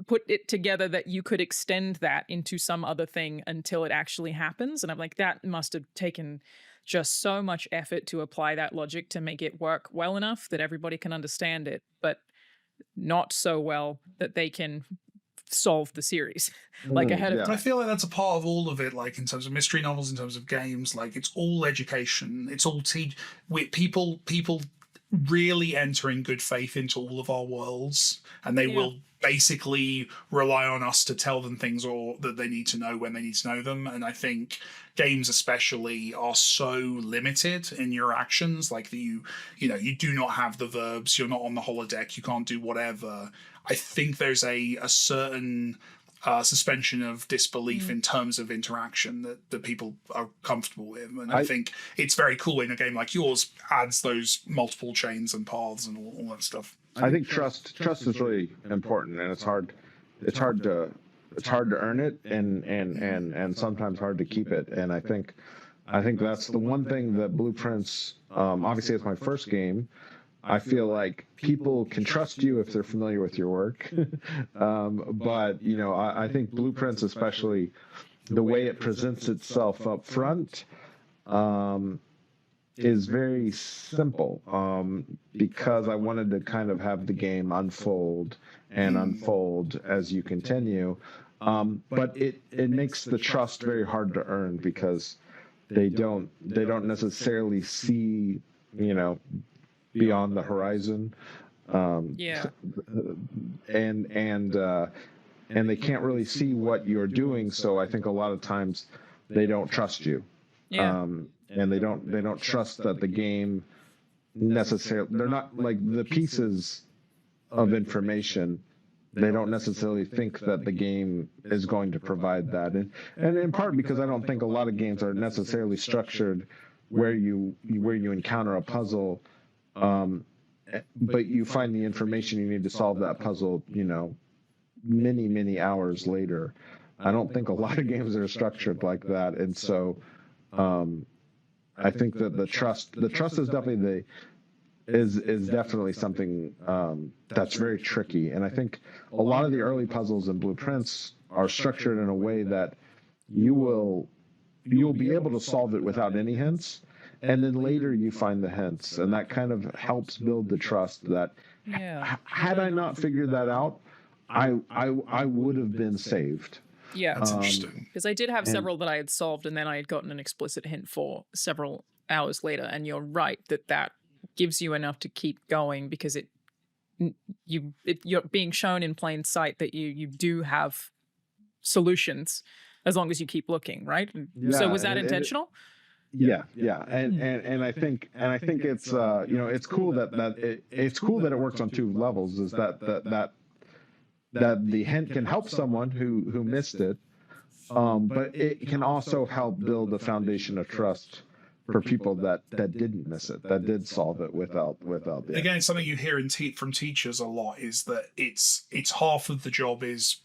put it together that you could extend that into some other thing until it actually happens. And I'm like, that must have taken just so much effort to apply that logic to make it work well enough that everybody can understand it, but not so well that they can solved the series like ahead of I time. feel like that's a part of all of it, like in terms of mystery novels, in terms of games, like it's all education. It's all people really enter in good faith into all of our worlds, and they will basically rely on us to tell them things or that they need to know when they need to know them. And I think games especially are so limited in your actions, like you do not have the verbs, you're not on the holodeck, you can't do whatever. I think there's a certain suspension of disbelief in terms of interaction that people are comfortable with. And I think it's very cool when a game like yours adds those multiple chains and paths and all that stuff. I think trust is really important, and it's hard to earn it, and sometimes hard to keep it. And I think that's the one thing that Blueprints, obviously it's my first game. I feel like people can trust you if they're familiar with your work. But, I think Blueprints, especially the way it presents itself up front, is very simple, because I wanted to kind of have the game unfold as you continue. But it makes the trust very hard to earn, because they don't necessarily see, beyond the horizon, and they can't really see what you're doing. So I think a lot of times they don't trust you, and they don't trust that the game necessarily. They're not like the pieces of information. They don't necessarily think that the game is going to provide that, and in part because I don't think a lot of games are necessarily structured where you encounter a puzzle. But you find the information you need to solve that puzzle, many hours later. I don't think a lot of games are structured like that, and so I think that the trust is definitely definitely something that's very tricky. And I think a lot of the early puzzles and Blueprints are structured in a way that you'll be able to solve it without any hints. And then later you find the hints, and that kind of helps build the trust that had I not figured that out, I would have been saved. Yeah, that's interesting. Because I did have several that I had solved, and then I had gotten an explicit hint for several hours later. And you're right that gives you enough to keep going, because you're being shown in plain sight that you do have solutions as long as you keep looking, right? So was that intentional? Yeah, and I think it's it's cool it's cool that it works on two levels. Is that the hint can help someone who missed it, but it can also help build a foundation of trust for people that didn't miss it, that did solve it without the. Again, something you hear from teachers a lot is that it's half of the job is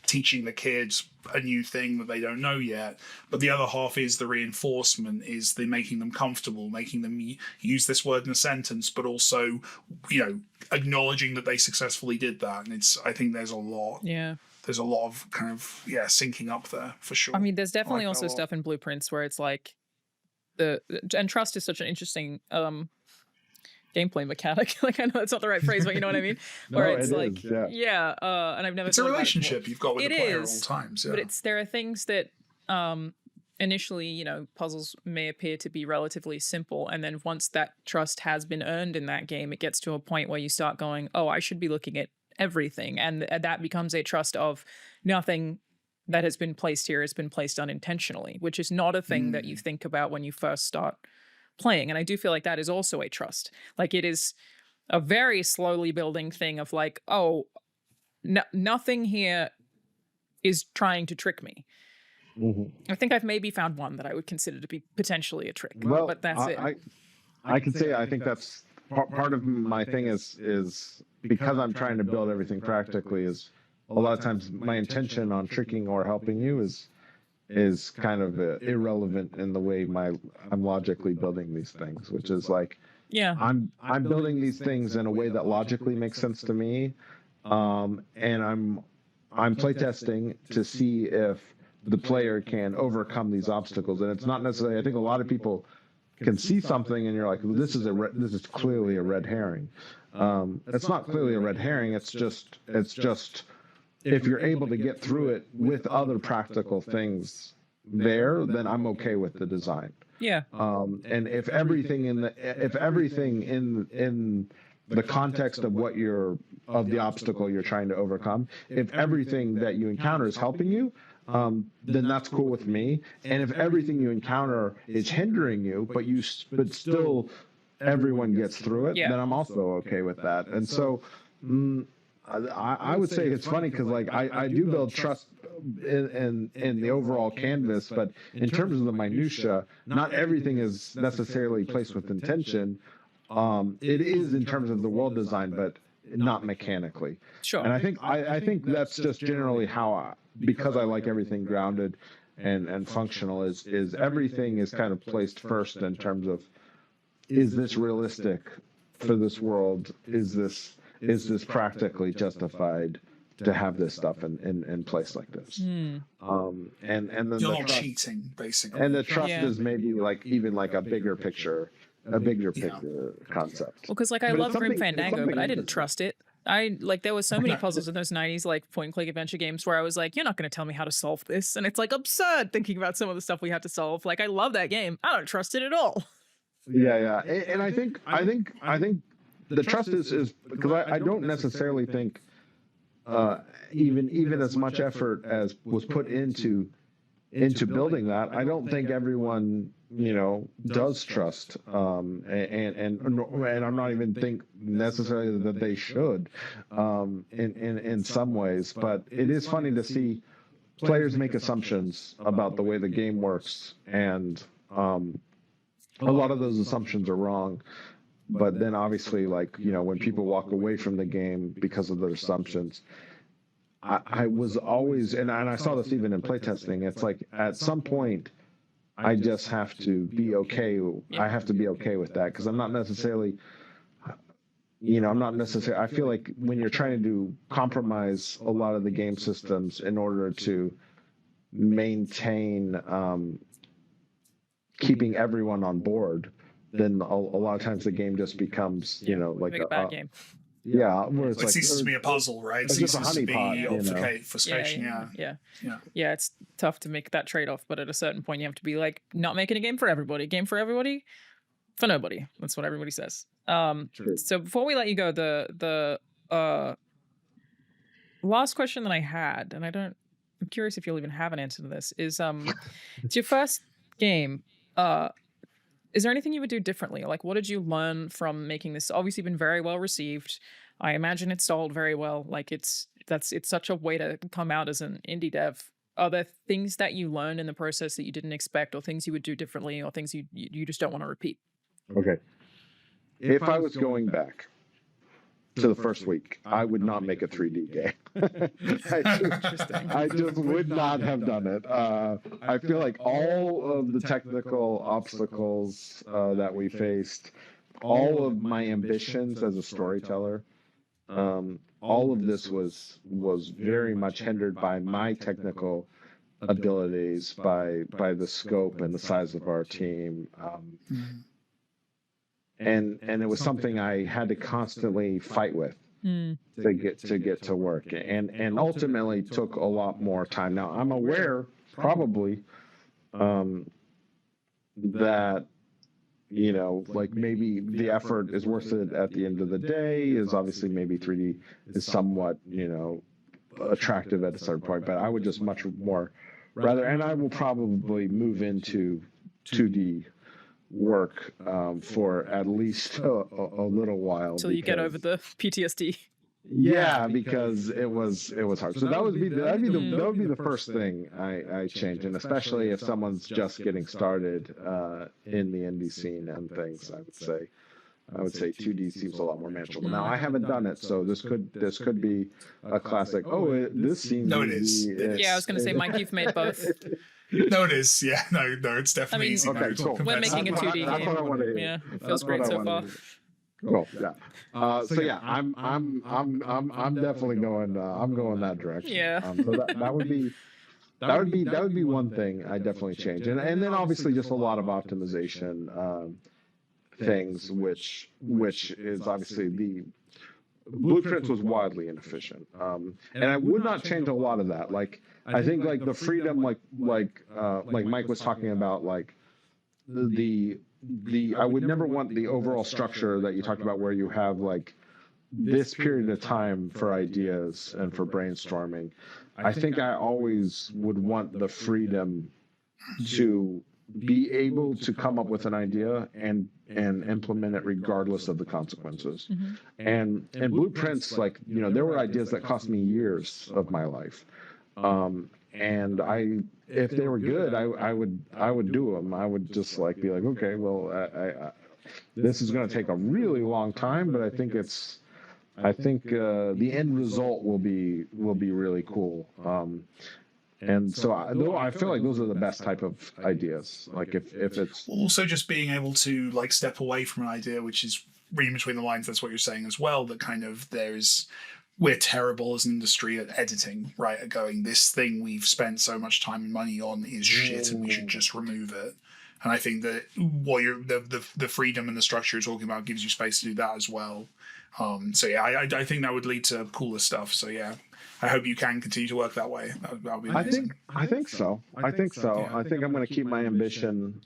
teaching the kids a new thing that they don't know yet, but the other half is the reinforcement, is the making them comfortable, making them use this word in a sentence, but also acknowledging that they successfully did that. And I think there's a lot of kind of syncing up there for sure. I mean, there's definitely also stuff in Blueprints where it's like and trust is such an interesting gameplay mechanic. Like, I know that's not the right phrase, but you know what I mean? Where it's like, and I've never. It's a relationship you've got with the player at all times. But there are things that initially, puzzles may appear to be relatively simple, and then once that trust has been earned in that game, it gets to a point where you start going, "Oh, I should be looking at everything," and that becomes a trust of nothing that has been placed here has been placed unintentionally, which is not a thing that you think about when you first start playing. And I do feel like that is also a trust. Like, it is a very slowly building thing of like, oh, nothing here is trying to trick me. I think I've maybe found one that I would consider to be potentially a trick, but that's it. I can say I think that's part of my thing is because I'm trying to build everything practically, is a lot of times my intention on tricking or helping you is kind of irrelevant in the way I'm logically building these things, which is like, I'm building these things in a way that logically makes sense to me, and I'm playtesting to see if the player can overcome these obstacles. And it's not necessarily, I think a lot of people can see something and you're like, well, this is clearly a red herring. It's not clearly a red herring. It's just if you're able to get through it with other practical things there, then I'm okay with the design. Yeah. And if everything in the context of the obstacle you're trying to overcome, if everything that you encounter is helping you, then that's cool with me. And if everything you encounter is hindering you, but still everyone gets through it, then I'm also okay with that. And so I would say it's funny because like I do build trust in the overall canvas, but in terms of the minutia, not everything is necessarily placed with intention. It is in terms of the world design, but not mechanically. Sure. And I think that's just generally how because I like everything grounded and functional is everything is kind of placed first in terms of, is this realistic for this world? Is this practically justified to have this stuff in place like this? And then you're not cheating, basically. And the trust is maybe like even like a bigger picture concept. Well, because like I love Grim Fandango, but I didn't trust it. There were so many puzzles in those 90s like point and click adventure games where I was like, you're not going to tell me how to solve this, and it's like absurd thinking about some of the stuff we had to solve. Like I love that game, I don't trust it at all. Yeah, and I think the trust is because I don't necessarily think even as much effort as was put into building that, I don't think everyone does trust, and I'm not even think necessarily that they should, in some ways. But it is funny to see players make assumptions about the way the game works, and a lot of those assumptions are wrong. But then obviously, like, when people walk away from the game because of their assumptions, I was always, and I saw this even in playtesting, it's like at some point, I just have to be okay. I have to be okay with that because I'm not necessarily, I feel like when you're trying to compromise a lot of the game systems in order to maintain keeping everyone on board, then a lot of times the game just becomes, like a bad game. Yeah, where it's it ceases to be a puzzle, right? It ceases to be obfuscation. Yeah, it's tough to make that trade-off, but at a certain point you have to be like, not making a game for everybody. Game for everybody, for nobody. That's what everybody says. So before we let you go, the last question that I had, and I'm curious if you'll even have an answer to this, is it's your first game. Is there anything you would do differently? Like, what did you learn from making this? Obviously been very well received. I imagine it's sold very well. Like it's such a way to come out as an indie dev. Are there things that you learned in the process that you didn't expect, or things you would do differently, or things you just don't want to repeat? Okay. If I was going back to the first week, I would not make a 3D game. I just would not have done it. I feel like all of the technical obstacles that we faced, all of my ambitions as a storyteller, all of this was very much hindered by my technical abilities, by the scope and the size of our team. And it was something I had to constantly fight with to get to work, and ultimately took a lot more time. Now I'm aware probably that like maybe the effort is worth it at the end of the day. Is obviously maybe 3D is somewhat attractive at a certain point, but I would just much more rather, and I will probably move into 2D work for at least a little while until you get over the PTSD. Yeah, because it was hard. So that would be the first thing I change, and especially if someone's just getting started in the indie scene and things, I would say 2D seems a lot more manageable. Now I haven't done it, so this could be a classic. This seems no, it is. Yeah, I was going to say, Mike, you've made both. No, it is. Yeah, no, it's definitely easy. Okay, cool. When making a 2D game, yeah, it feels great so far. Cool. Yeah. So yeah, I'm definitely going. I'm going that direction. Yeah. So that would be one thing I definitely change, and then obviously just a lot of optimization things, which is obviously Blueprints was wildly inefficient, and I would not change a lot of that. Like I think like the freedom, like Mike was talking about, like the I would never want the overall structure that you talked about, where you have like this period of time for ideas and for brainstorming. I think I always would want the freedom to be able to come up with an idea and implement it regardless of the consequences. And Blueprints, like, there were ideas that cost me years of my life. And if they were good, I would do them. I would just like be like, okay, well, this is going to take a really long time, but I think the end result will be really cool. And so I feel like those are the best type of ideas. Like if it's also just being able to like step away from an idea, which is reading between the lines. That's what you're saying as well. That kind of we're terrible as an industry at editing, right? At going, this thing we've spent so much time and money on is shit, and we should just remove it. And I think that what the freedom and the structure you're talking about gives you space to do that as well. So yeah, I think that would lead to cooler stuff. So yeah, I hope you can continue to work that way. That would be amazing. I think so. I think I'm going to keep my ambition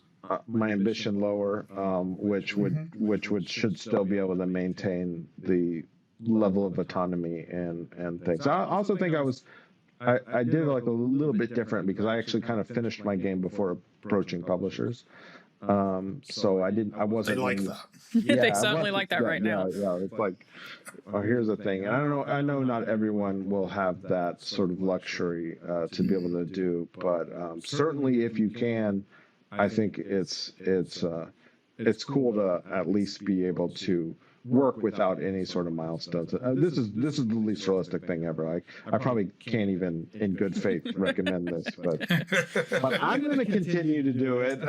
lower, which should still be able to maintain the level of autonomy and things. I also think I did like a little bit different because I actually kind of finished my game before approaching publishers. So I wasn't They like that. Yeah, They certainly like that right now. Yeah, it's like, here's the thing. And I know not everyone will have that sort of luxury to be able to do, but certainly if you can, I think it's cool to at least be able to work without any sort of milestones. This is the least realistic thing ever. I probably can't even in good faith recommend this, but I'm going to continue to do it.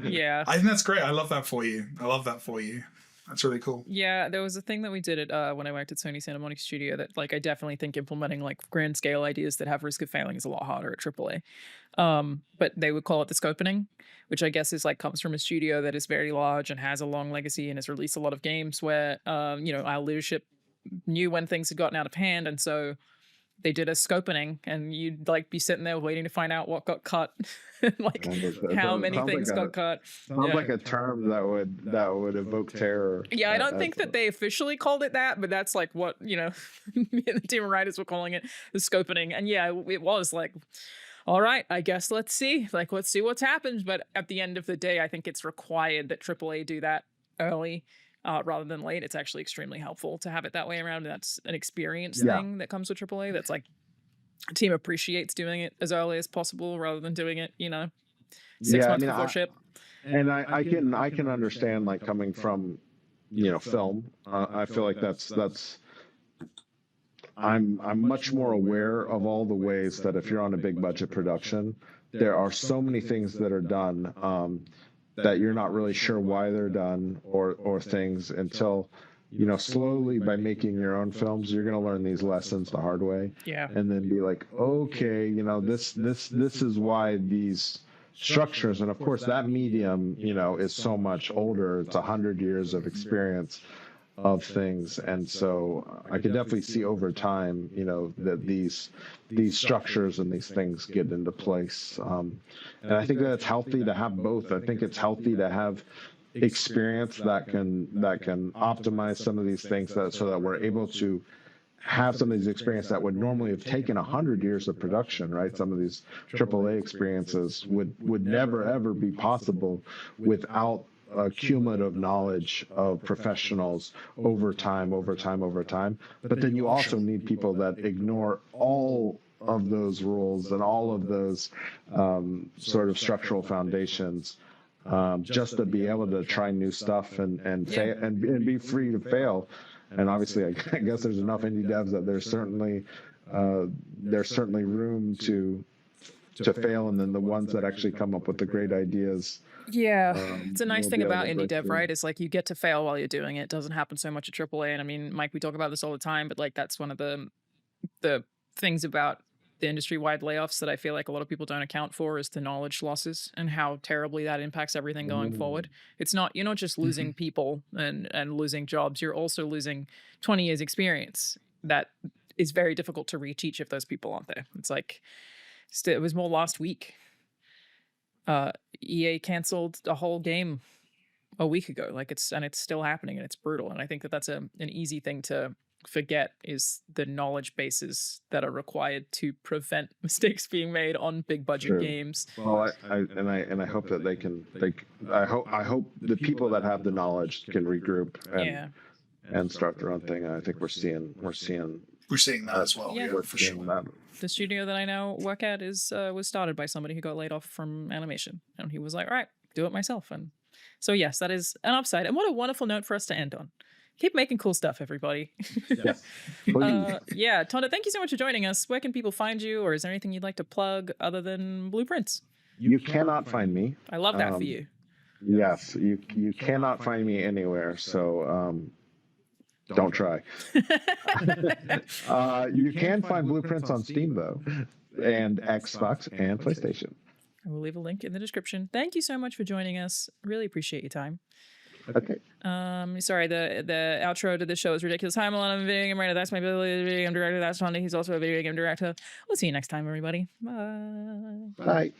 Yeah, I think that's great. I love that for you. That's really cool. Yeah, there was a thing that we did at when I worked at Sony Santa Monica Studio that like I definitely think implementing like grand scale ideas that have risk of failing is a lot harder at AAA. But they would call it the scopening, which I guess is like comes from a studio that is very large and has a long legacy and has released a lot of games where our leadership knew when things had gotten out of hand, and so they did a scopening, and you'd like be sitting there waiting to find out what got cut, like how many things got cut. Sounds like a term that would evoke terror. Yeah, I don't think that they officially called it that, but that's like what me and the team of writers were calling it, the scopening. And yeah, it was like, all right, I guess let's see what's happened. But at the end of the day, I think it's required that AAA do that early. Rather than late. It's actually extremely helpful to have it that way around. That's an experience thing that comes with AAA. That's like a team appreciates doing it as early as possible rather than doing it, 6 months before ship. And I can understand like coming from, film. I feel like that's I'm much more aware of all the ways that if you're on a big budget production, there are so many things that are done that you're not really sure why they're done or things until, slowly by making your own films, you're going to learn these lessons the hard way. Yeah. And then be like, okay, this is why these structures, and of course that medium, is so much older. It's 100 years of experience of things. And so I could definitely see over time, that these structures and these things get into place. And I think that it's healthy to have both. I think it's healthy to have experience that can optimize some of these things so that we're able to have some of these experiences that would normally have taken 100 years of production, right? Some of these AAA experiences would never, ever be possible without cumulative knowledge of professionals over time. But then you also need people that ignore all of those rules and all of those sort of structural foundations just to be able to try new stuff and be free to fail. And obviously, I guess there's enough indie devs that there's certainly room to fail, and then the ones that actually come up with the great ideas. Yeah, it's a nice thing about indie dev, right? It's like you get to fail while you're doing it. It doesn't happen so much at AAA. And I mean, Mike, we talk about this all the time, but like that's one of the things about the industry-wide layoffs that I feel like a lot of people don't account for is the knowledge losses and how terribly that impacts everything going forward. It's not, you're not just losing people and losing jobs, you're also losing 20 years experience that is very difficult to reteach if those people aren't there. It's like, it was more last week. EA canceled a whole game a week ago. Like it's still happening, and it's brutal. And I think that that's an easy thing to forget, is the knowledge bases that are required to prevent mistakes being made on big budget games. Well, I hope that I hope the people that have the knowledge can regroup and start their own thing. And I think we're seeing that as well. Yeah, for sure. The studio that I now work at was started by somebody who got laid off from animation, and he was like, all right, do it myself. And so yes, that is an upside. And what a wonderful note for us to end on. Keep making cool stuff, everybody. Yes. Yeah, Tonda, thank you so much for joining us. Where can people find you, or is there anything you'd like to plug other than Blueprints? You cannot find me. I love that for you. Yes, you cannot find me anywhere. So don't try. You can find Blueprints on Steam though, and Xbox and PlayStation. I will leave a link in the description. Thank you so much for joining us. Really appreciate your time. Okay. Sorry, the outro to the show is ridiculous. Hi, I'm a video game writer. That's my video game director. That's Tonda. He's also a video game director. We'll see you next time, everybody. Bye. Bye.